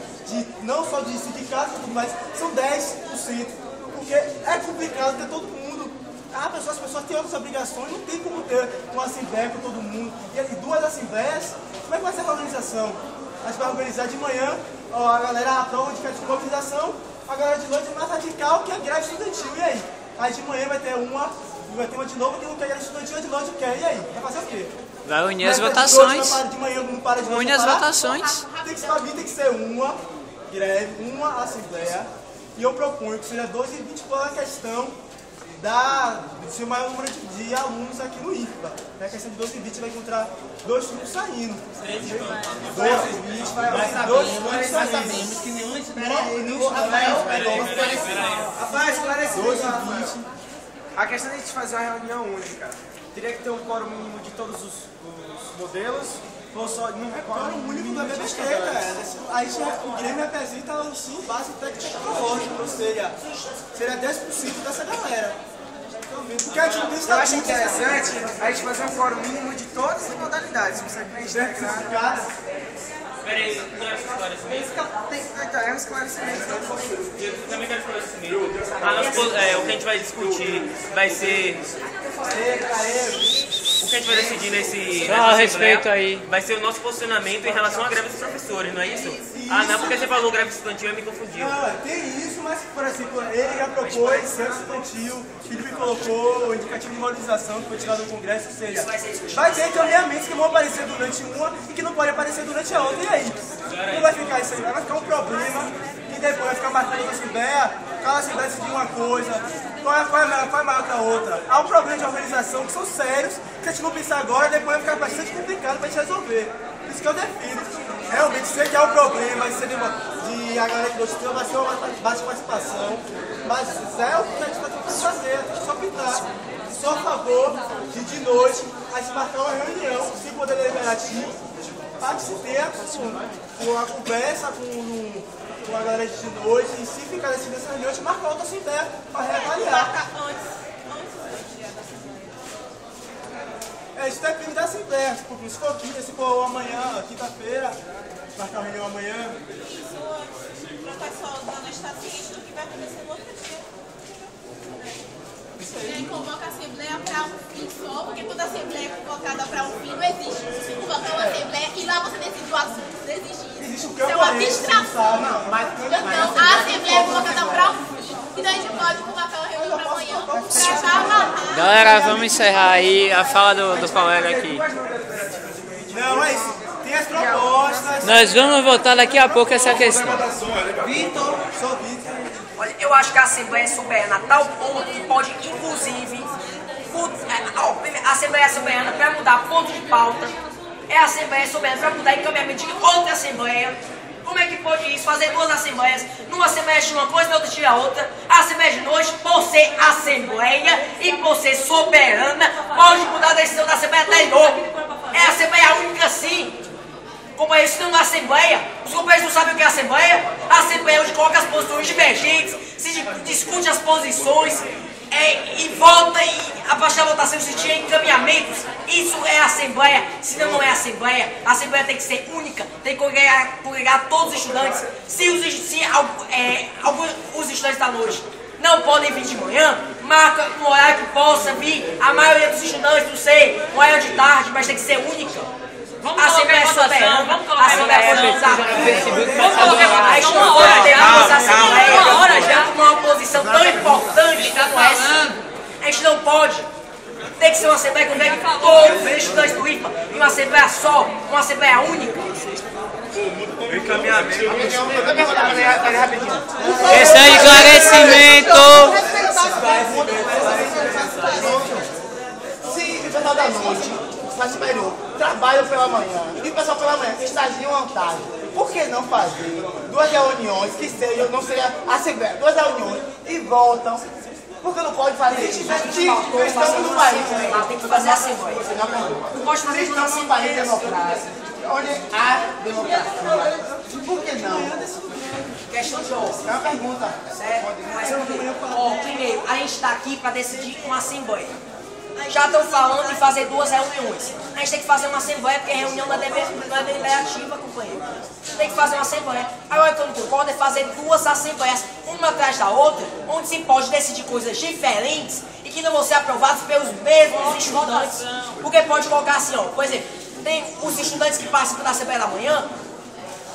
não só de sindicatos e tudo mais, são 10%, porque é complicado ter todo mundo. As pessoas têm outras obrigações, não tem como ter uma assembleia com todo mundo. E aí, 2 assembleias, como é que vai ser a organização? A gente vai organizar de manhã, a galera aprova de mobilização, a galera de noite é mais radical que a greve estudantil. E aí? Aí de manhã vai ter uma de novo que não quer greve estudantil, de noite quer. E aí? Vai fazer o quê? Vai unir as votações. De manhã não para de noite. Une as votações. Tem que ser uma greve, uma assembleia. E eu proponho que seja 2 e 20 por questão de ser o maior número de alunos aqui no IFBA. A questão de 12 e 20 vai encontrar 2 turnos saindo. 12 e 20 vai 2 turnos saindo. Que nenhum Rapaz, esclareceu. 12 e 20. A questão de a gente fazer uma reunião única, teria que ter um quórum mínimo de todos os modelos, ou só não é quórum único da mesma besteira. Aí o Grêmio representa o ensino básico tecnológico, ou seja, seria 10% dessa galera. Porque a gente não tem eu acho interessante a gente fazer um quórum mínimo de todas as modalidades. Você integrar. Peraí, não é esclarecimento? É um esclarecimento. Eu também quero esclarecimento. O que a gente vai discutir vai ser... O que a gente vai decidir nessa a respeito aí. Vai ser o nosso posicionamento em relação à greve dos professores, não é isso? Não, porque você falou greve estudantil, eu me confundi. Não, tem isso, mas, por exemplo, ele já propôs greve estudantil, Felipe colocou o indicativo de mobilização que foi tirado do Congresso, ou seja, vai ter encaminhamentos que vão aparecer durante uma e que não podem aparecer durante a outra, e aí? Não vai ficar isso aí, vai ficar um problema e depois vai ficar marcando a Assembleia, cada Assembleia decidir uma coisa, qual é maior que a outra. Há um problema de organização que são sérios, que a gente não pensar agora, depois vai ficar bastante complicado para a gente resolver. Por isso que eu defino. Realmente, sei que é um problema, de a galera que gostou, vai ser uma baixa participação, mas é o que a gente vai ter que fazer, tem que só pintar. Sou a favor de noite, a gente marcar uma reunião, se poder deliberativo, para se ter uma conversa com a galera de noite, e se ficar decidindo essa reunião, a gente marca outra assembleia para reavaliar. Isso depende da assembleia, porque se for quinta, se for amanhã, quinta-feira, marcar a reunião amanhã. Isso, o pessoal da estatística que vai acontecer no outro dia. E aí convoca a assembleia para um fim só, porque toda assembleia é convocada para um fim não existe. Convocar uma assembleia e lá você decide o assunto, não existe isso. Existe o isso é uma abstração. Então, a assembleia é convocada para um fim. Então a gente pode convocar uma reunião para amanhã, para já amarrar. Galera, vamos encerrar aí a fala do colega aqui. Não, é isso. Tem as propostas. Nós vamos voltar daqui a pouco essa questão. Vitor, sou Vitor. Olha, eu acho que a Assembleia é soberana a tal ponto que pode, inclusive, a Assembleia é soberana para mudar ponto de pauta, é a Assembleia soberana para mudar encaminhamento de outra Assembleia. Como é que pode isso? Fazer 2 assembleias, numa assembleia de uma coisa, na outra tira a outra. A assembleia de noite, por ser assembleia e por ser soberana, pode mudar a decisão da assembleia até de novo. É a assembleia única sim. Como é isso, não é assembleia? Os companheiros não sabem o que é assembleia? A assembleia é onde coloca as posições divergentes, se discute as posições, e vota, e a partir da votação se tira encaminhamentos. Isso é assembleia, senão não é assembleia. A assembleia tem que ser única, tem que congregar todos os estudantes. Se os estudantes da noite não podem vir de manhã, marca um horário que possa vir a maioria dos estudantes, não sei, um horário de tarde, mas tem que ser única. Vamos colocar em votação, vamos colocar em votação. Vamos colocar em votação. Uma hora já. Uma hora já. Uma posição tão importante como essa. A gente não pode. Tem que ser uma assembleia que congrega todos os estudantes do IFBA em uma assembleia só, uma assembleia única. Esse é esclarecimento. pessoal da noite, mais superior, trabalham pela manhã, e o pessoal pela manhã estagiam à tarde. Por que não fazer 2 reuniões que sejam, não seja assembleia, 2 reuniões e voltam? Porque não pode fazer isso? Estamos no país, tem que fazer assembleia. Não pode fazer isso, estamos num país democrático, onde há democracia. Por que não? Questão de ordem. É uma pergunta. Certo? Mas primeiro, a gente está aqui para decidir uma assembleia. Já estão falando em fazer 2 reuniões. A gente tem que fazer uma assembleia, porque a reunião não é deliberativa, companheiro. Tem que fazer uma assembleia. Agora, o que eu não concordo é fazer 2 assembleias, uma atrás da outra, onde se pode decidir coisas diferentes e que não vão ser aprovadas pelos mesmos estudantes. Porque pode colocar assim, ó, por exemplo, tem os estudantes que participam da Assembleia da manhã,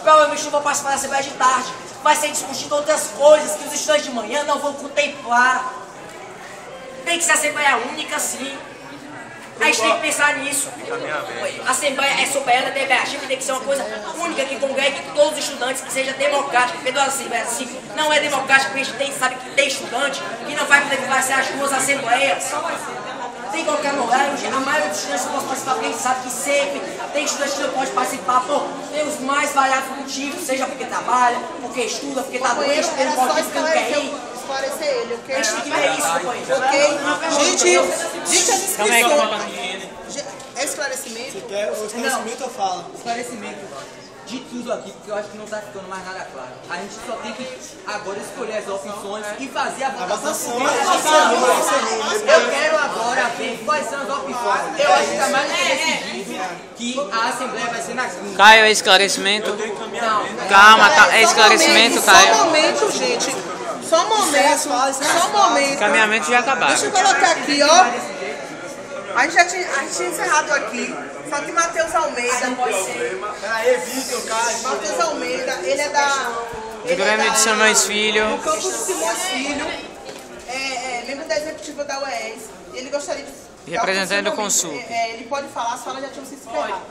provavelmente não vão participar da Assembleia de tarde. Vai ser discutido outras coisas que os estudantes de manhã não vão contemplar. Tem que ser Assembleia única, sim. A gente tem que pensar nisso. A Assembleia é soberana, deliberativa, tem que ser uma coisa única que congregue todos os estudantes, que seja democrática. Porque duas assembleias assim não é democrática, porque a gente sabe que tem estudante que não vai poder fazer as 2 assembleias. Tem que colocar no horário, a maioria dos estudantes não pode participar, porque a gente sabe que sempre tem estudantes que não pode participar pelos mais variados motivos, seja porque trabalha, porque estuda, porque está doente, porque não pode, porque não quer ir. Esclarecer ele, ok? A gente tem que ver isso, companheiro. Ok? Gente, as inscrições. É esclarecimento? Você quer o esclarecimento ou fala? Esclarecimento de tudo aqui, porque eu acho que não está ficando mais nada claro. A gente só tem que agora escolher as opções e fazer a votação. Eu quero agora ver quais são as opções. Eu acho que está mais do que decidido que a Assembleia vai ser na quinta. Caio, é esclarecimento? Calma, é esclarecimento, Caio. Só um momento, gente. Só um momento. Caminhamento já acabaram. Deixa eu colocar aqui, ó. A gente tinha encerrado aqui. Só que Matheus Almeida. Peraí, Vitor, Caio. Matheus Almeida, ele é da. Do Grêmio de Simões Filho. Do campus de Simões Filho. Membro da executiva da UES. Ele gostaria de. Representante do Consul. Ele pode falar, as falas já tinham se encerrado.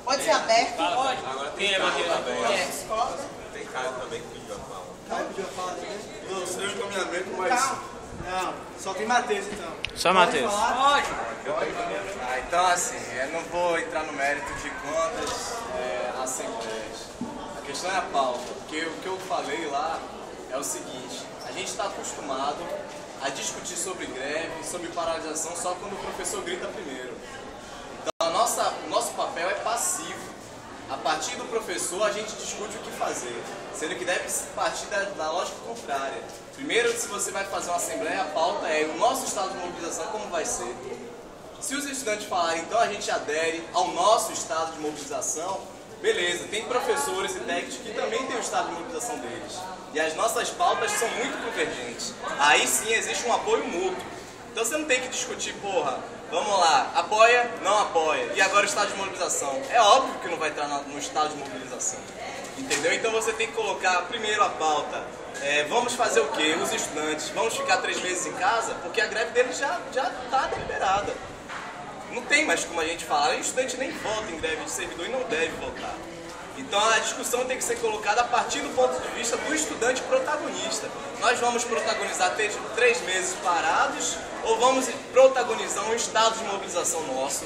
Pode ser aberto. Pode. Agora quem é Matheus também? Tem Caio também que pediu a fala. Caio pediu a fala também? Não, seria um encaminhamento, mas... Não, só tem Matheus então. Só Matheus. Pode. Então assim, eu não vou entrar no mérito de quantas assembleias. A questão é a pauta, porque o que eu falei lá é o seguinte, a gente está acostumado a discutir sobre greve, sobre paralisação só quando o professor grita primeiro. Então o nosso papel é passivo. A partir do professor a gente discute o que fazer, sendo que deve partir da lógica contrária. Primeiro, se você vai fazer uma assembleia, a pauta é o nosso estado de mobilização, como vai ser. Se os estudantes falarem, então a gente adere ao nosso estado de mobilização, beleza, tem professores e técnicos que também têm o estado de mobilização deles. E as nossas pautas são muito convergentes. Aí sim existe um apoio mútuo. Então você não tem que discutir, porra, vamos lá, apoia, não apoia. E agora o estado de mobilização. É óbvio que não vai entrar no estado de mobilização. Entendeu? Então você tem que colocar primeiro a pauta. Vamos fazer o quê? Os estudantes, vamos ficar 3 meses em casa? Porque a greve deles já está deliberada. Não tem mais como a gente falar. O estudante nem vota em greve de servidor e não deve votar. Então a discussão tem que ser colocada a partir do ponto de vista do estudante protagonista. Nós vamos protagonizar 3 meses parados ou vamos protagonizar um estado de mobilização nosso?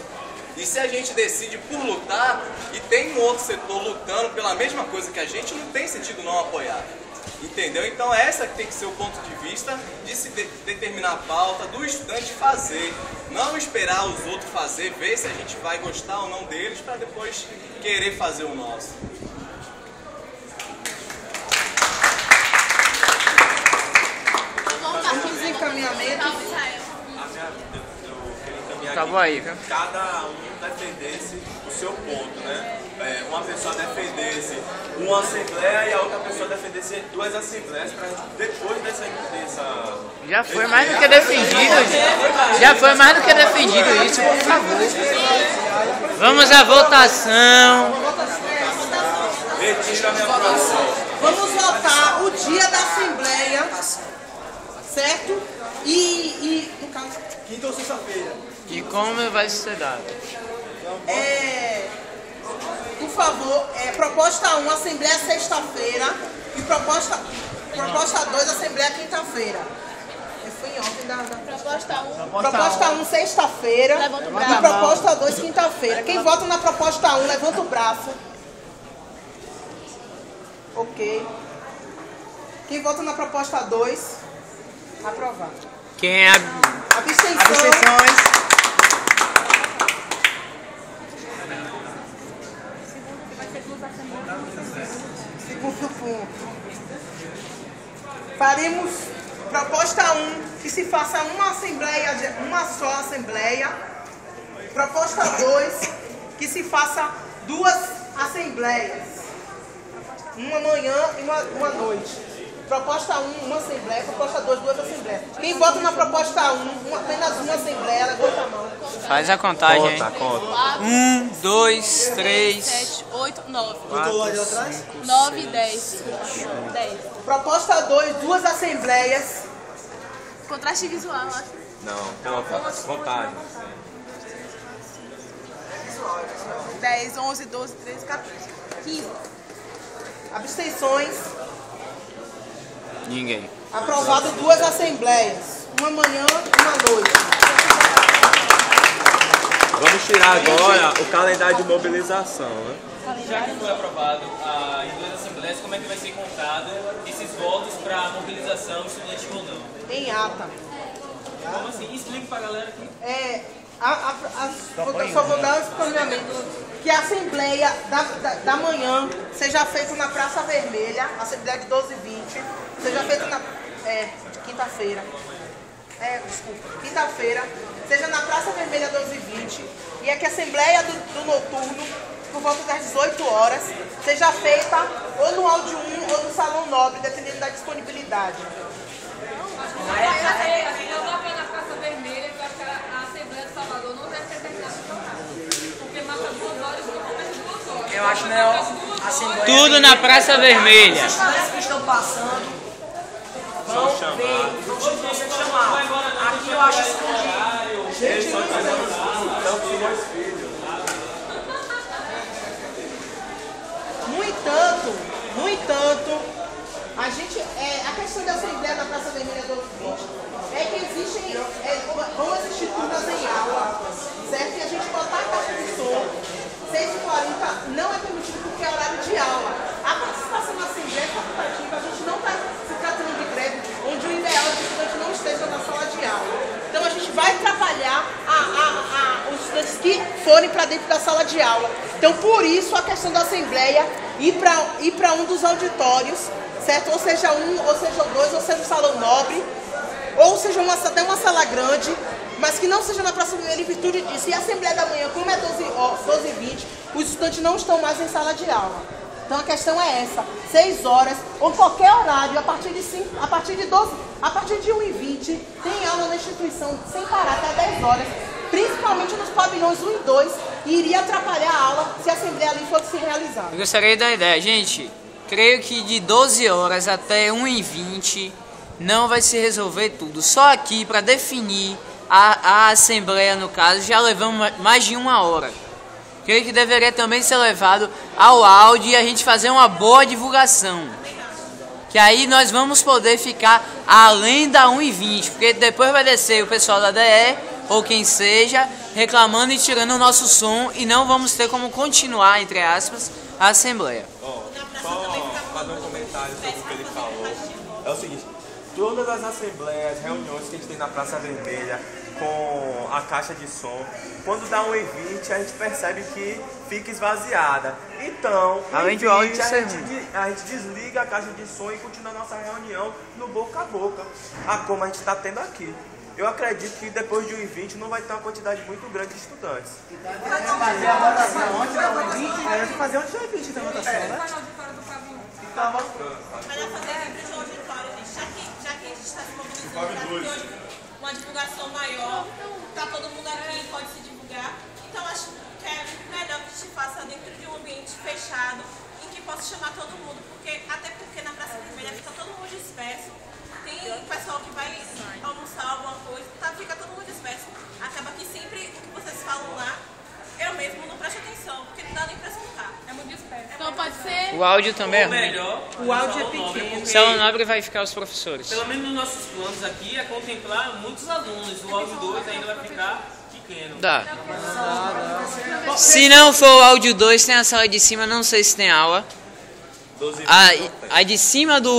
E se a gente decide por lutar e tem um outro setor lutando pela mesma coisa que a gente, não tem sentido não apoiar. Entendeu? Então essa que tem que ser o ponto de vista de se determinar a pauta, do estudante fazer. Não esperar os outros fazer, ver se a gente vai gostar ou não deles para depois querer fazer o nosso. Vamos encaminhamento. Acabou aí, viu? Cada um defendesse o seu ponto, né? Uma pessoa defendesse uma assembleia e a outra pessoa defendesse 2 assembleias para depois dessa... Já foi mais do que defendido. Já foi mais do que defendido isso, por favor. Vamos à votação. Retiro a minha votação. Vamos votar o dia da Assembleia, certo? E no caso... Quinta ou sexta-feira. E como vai ser dado? Por favor, proposta 1, Assembleia sexta-feira. E proposta 2, Assembleia quinta-feira. foi ontem da Proposta 1. Proposta 1, sexta-feira. Levanta o E braço. proposta 2, quinta-feira. Quem vota na proposta 1, levanta o braço. Ok. Quem vota na proposta 2, aprovado. Quem é Abstenções. Segundo ponto. Faremos proposta 1, que se faça uma só assembleia. Proposta 2, que se faça 2 assembleias. Uma manhã e uma noite. Proposta 1, uma assembleia. Proposta 2, 2 assembleias. Quem vota na proposta 1, apenas uma assembleia, levanta a mão. Faz a contagem aí. Conta. 1, 2, 3, 7, 8, 9. 4, 9, 10. 10. Proposta 2, 2 assembleias. Contraste visual, acho. Não, contagem. 10, 11, 12, 13, 14, 15. Abstenções. Ninguém. Aprovado 2 assembleias. Uma manhã e uma noite. Vamos tirar agora o calendário de mobilização, né? Já que foi aprovado em 2 assembleias, como é que vai ser contado esses votos para mobilização estudantil ou não? Em ata. Como assim? Explique para a galera aqui. Só vou dar um escaneamento. Que a assembleia da manhã seja feita na Praça Vermelha, assembleia de 12h20, seja feita na quinta-feira. Quinta-feira, seja na Praça Vermelha 12h20, e é que a assembleia do noturno, por volta das 18 horas, seja feita ou no áudio 1 ou no Salão Nobre, dependendo da disponibilidade. Eu vou apenas na Praça Vermelha, que eu acho que a Assembleia de Salvador não deve ter terminado de votar. Porque marca 2 horas e não começa 2 horas. Eu acho melhor Assembleia. Tudo na Praça Vermelha. Os estudantes que estão passando vão ver, não vão ser chamados. Aqui eu acho escondido. Eles só estão com meus filhos. No entanto, a questão da Assembleia da Praça Vermelha 12h20 é que vão existir turmas em aula, certo? E a gente botar a caixa de som 6h40 não é permitido porque é horário de aula. A participação na Assembleia é facultativa, a gente não está se tratando de greve onde o ideal é que o estudante não esteja na sala de aula. Então a gente vai atrapalhar os estudantes que forem para dentro da sala de aula. Então por isso a questão da Assembleia ir para um dos auditórios, certo? Ou seja ou seja 2, ou seja o Salão Nobre, ou seja até uma sala grande, mas que não seja na Praça Vermelha em virtude disso. E a Assembleia da manhã, como é 12h20, os estudantes não estão mais em sala de aula. Então a questão é essa, 6 horas, ou qualquer horário, a partir de 1h20, tem aula na instituição sem parar até 10 horas, principalmente nos pavilhões 1 e 2, e iria atrapalhar a aula se a Assembleia ali fosse realizada. Eu gostaria da ideia, gente. Creio que de 12 horas até 1h20 não vai se resolver tudo. Só aqui para definir a Assembleia, no caso, já levamos mais de 1 hora. Creio que deveria também ser levado ao áudio e a gente fazer uma boa divulgação. Que aí nós vamos poder ficar além da 1h20, porque depois vai descer o pessoal da DE, ou quem seja, reclamando e tirando o nosso som, e não vamos ter como continuar, entre aspas, a Assembleia. Só fazer um comentário sobre o que ele falou. É o seguinte, todas as assembleias, reuniões que a gente tem na Praça Vermelha com a caixa de som, quando dá 1h20 a gente percebe que fica esvaziada. Então, além de áudio, a gente desliga a caixa de som e continua a nossa reunião no boca a boca, como a gente está tendo aqui. Eu acredito que depois de 1h20 não vai ter uma quantidade muito grande de estudantes. Fazer a votação antes da 1h20, a gente fazer antes da 1h20 a votação, né? Então, Melhor fazer sempre no auditório, gente. Já que a gente está se mobilizando hoje, uma divulgação maior, está todo mundo aqui, pode se divulgar. Então acho que é melhor que a gente faça dentro de um ambiente fechado, em que possa chamar todo mundo, até porque na Praça Vermelha fica todo mundo disperso. Tem o pessoal que vai almoçar alguma coisa, fica todo mundo disperso. Acaba que sempre o que vocês falam lá, eu mesmo não presto atenção, porque não dá nem para escutar. É muito disperso. Então pode ser... O áudio também é Ou ruim. melhor, O áudio é Salão Nobre, pequeno. porque, Salão Nobre vai ficar os professores. pelo menos nos nossos planos aqui, é contemplar muitos alunos. O áudio 2 ainda vai ficar pequeno. Dá. Se não for o áudio 2, tem a sala de cima, não sei se tem aula. A de cima do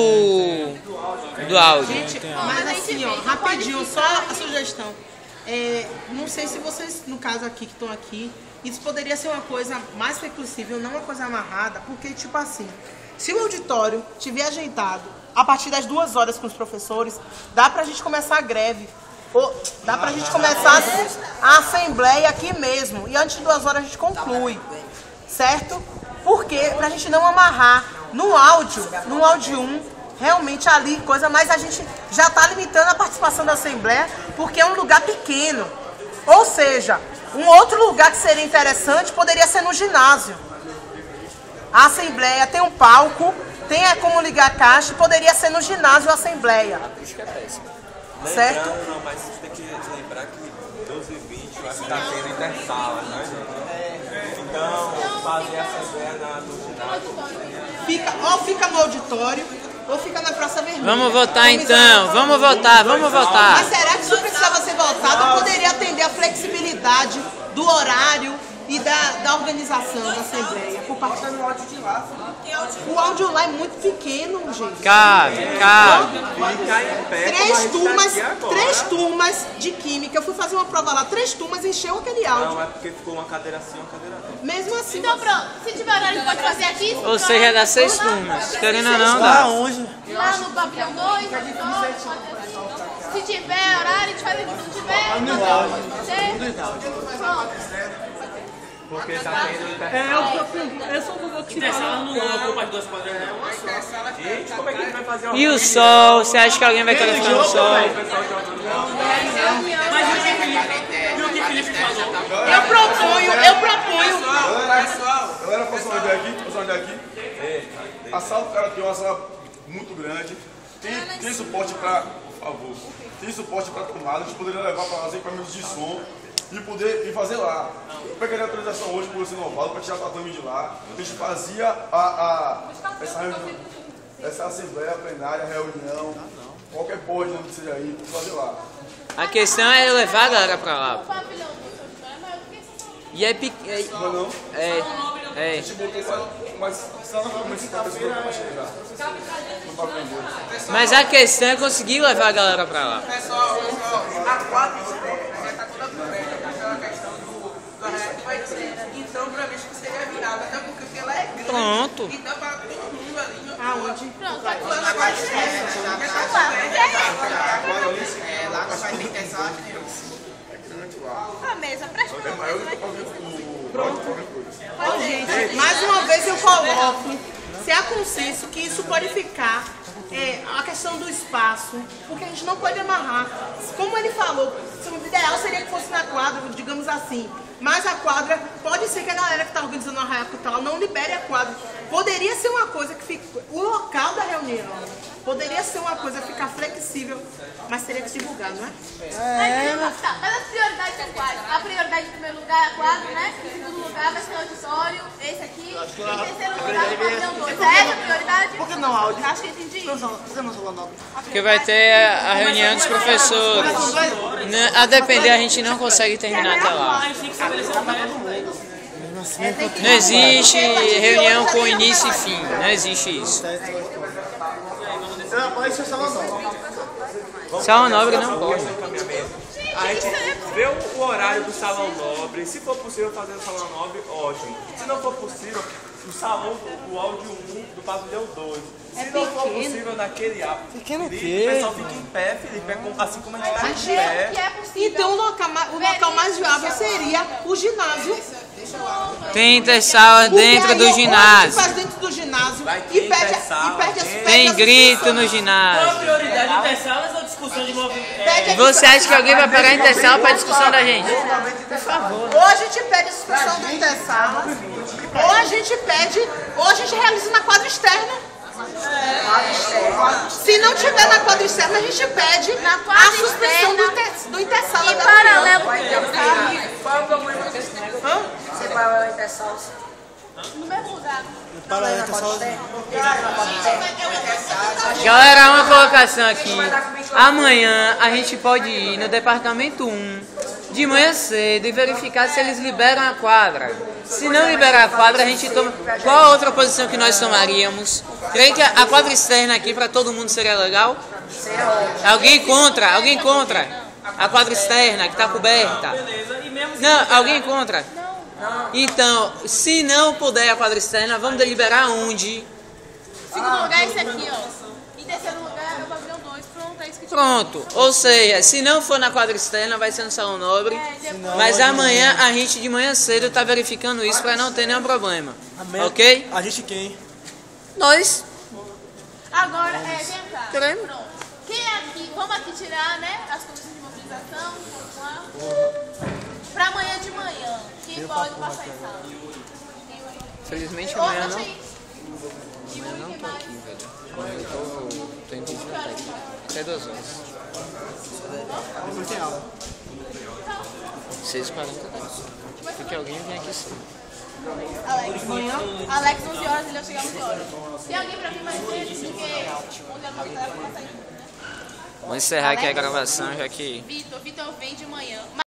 áudio. Gente, mas assim, ó, rapidinho, só a sugestão. Não sei se vocês, no caso aqui, que estão aqui, isso poderia ser uma coisa mais flexível, não uma coisa amarrada, porque, tipo assim, se o auditório tiver ajeitado a partir das 2 horas com os professores, dá pra gente começar a greve. Ou dá pra gente começar a assembleia aqui mesmo. E antes de 2 horas a gente conclui. Certo? Porque pra gente não amarrar no áudio 1, realmente ali, coisa, mas a gente já tá limitando a participação da assembleia, porque é um lugar pequeno. Ou seja, um outro lugar que seria interessante poderia ser no ginásio. A assembleia tem um palco, tem como ligar a caixa, poderia ser no ginásio a assembleia. Certo? Não, mas você tem que lembrar que 12h20 vai ficar tendo intersalas, né, gente? Então, fazer a assembleia no ginásio. Ou fica no auditório, ou fica na Praça Vermelha. Vamos votar então, vamos votar. Mas será que isso precisava ser votado ou poderia atender a flexibilidade do horário e da organização da Assembleia por parte do áudio de lá? O áudio lá é muito pequeno, gente. Cabe. Três turmas de química. Eu fui fazer uma prova lá, 3 turmas, encheu aquele áudio. Não, é porque ficou uma cadeira assim, uma cadeira assim. Mesmo assim. Então pronto, se tiver horário pode fazer aqui. Ou seja, dá 6 turmas. Querendo ou não, dá. Lá no pavilhão 2, se tiver horário, a gente faz aqui. Se não tiver, pronto. Porque tá tendo Eu só vou tirar. Intersala não ocupa as 2 quadras, não. Gente, como é que a gente vai fazer E o sol? Você acha que alguém vai querer ficar no sol? Mas e o que Felipe falou? Eu proponho. Galera, posso uma ideia aqui? A sala do cara tem uma sala muito grande. Tem suporte para, por favor, tem suporte para tomada. A gente poderia levar para fazer equipamentos de som e poder ir fazer lá. Eu pegaria a autorização hoje por você não falo para tirar o tatame de lá. A gente fazia essa assembleia plenária, reunião, qualquer porra que seja aí, fazer lá. A questão é levar a galera pra lá. O pavilhão 2 é maior do que essa sala. E é pequeno. Não? É. A gente botou mas não para chegar. Não para aprender. Mas a questão é conseguir levar a galera pra lá. Pessoal, a quadra está toda coberta com aquela questão do arresto que vai ter. Então, pra mim, acho que seria viável, até porque ela é grande. Pronto. Então, para todo mundo ali. Aonde? Pronto, Lá vai pode ser. lá vai ter intersalas A mesa, presta Gente, mais uma vez eu coloco, se há consenso que isso pode ficar, a questão do espaço, porque a gente não pode amarrar. Como ele falou, o ideal seria que fosse na quadra, digamos assim, mas a quadra, pode ser que a galera que está organizando a arraial e tal não libere a quadra. Poderia ser uma coisa que fica, o local da reunião, poderia ser uma coisa ficar flexível, mas teria que se divulgar, não é? Tá, mas as prioridades são quais? A prioridade em primeiro lugar é a quadra, né? Em segundo lugar vai ser o auditório, esse aqui. Em terceiro lugar o pavilhão 2. É essa a prioridade? Por que não áudio? Acho que entendi. Porque vai ter a reunião dos professores. A depender, a gente não consegue terminar até lá. Não existe reunião com início e fim. Não existe isso. Salão Nobre não pode. A gente vê o horário do Salão Nobre. Se for possível fazer o Salão Nobre, ótimo. Se não for possível, o áudio 1 do pavilhão 2. Se não for possível naquele áudio, o pessoal fica em pé, Felipe, assim como a gente está em pé. Então o local mais viável seria o ginásio. Tem intersala dentro do ginásio. Faz dentro do ginásio e perde as Tem grito no Qual a ginásio. prioridade? Intersalas ou discussão de movimento? Você acha que alguém vai pagar a intersala para discussão da gente? Por favor. Ou a gente pede a suspensão da intersala, ou a gente realiza na quadra externa. Se não tiver na quadra externa, a gente pede a suspensão do intersala. Em paralelo com Qual é o problema desse negócio? Separar o intersalas. No mesmo lugar. Galera, tá sozinho. Galera, uma colocação aqui. Amanhã a gente pode ir no departamento 1 de manhã cedo e verificar se eles liberam a quadra. Se não liberar a quadra, a gente toma... Qual a outra posição que nós tomaríamos? Creio que a quadra externa aqui para todo mundo seria legal? Alguém contra? Alguém contra? A quadra externa que está coberta? Não, alguém contra? Então, se não puder a quadra externa, vamos deliberar onde? Segundo lugar é esse aqui, ó. Em terceiro lugar é o pavilhão 2. Pronto, é isso que Pronto, ou seja, se não for na quadra externa, vai ser no Salão Nobre. Mas amanhã, a gente de manhã cedo está verificando isso para não ter nenhum problema. Ok? A gente quem? Nós. Agora, vem cá. Queremos. Pronto. Quem é aqui? Vamos aqui tirar, né, as condições de mobilização. Vamos lá. Para amanhã de manhã. Quem pode passar em sala? Felizmente amanhã não. Amanhã não tô aqui, velho. Eu tô em biblioteca. Até 2 horas. Depois tem aula. 6h40. Porque alguém vem aqui cedo. Alex, 11 horas, ele vai chegar 11 horas. Tem alguém pra vir mais cedo? Porque 11 horas vai passar. Vamos encerrar aqui a gravação, já que... Vitor vem de manhã.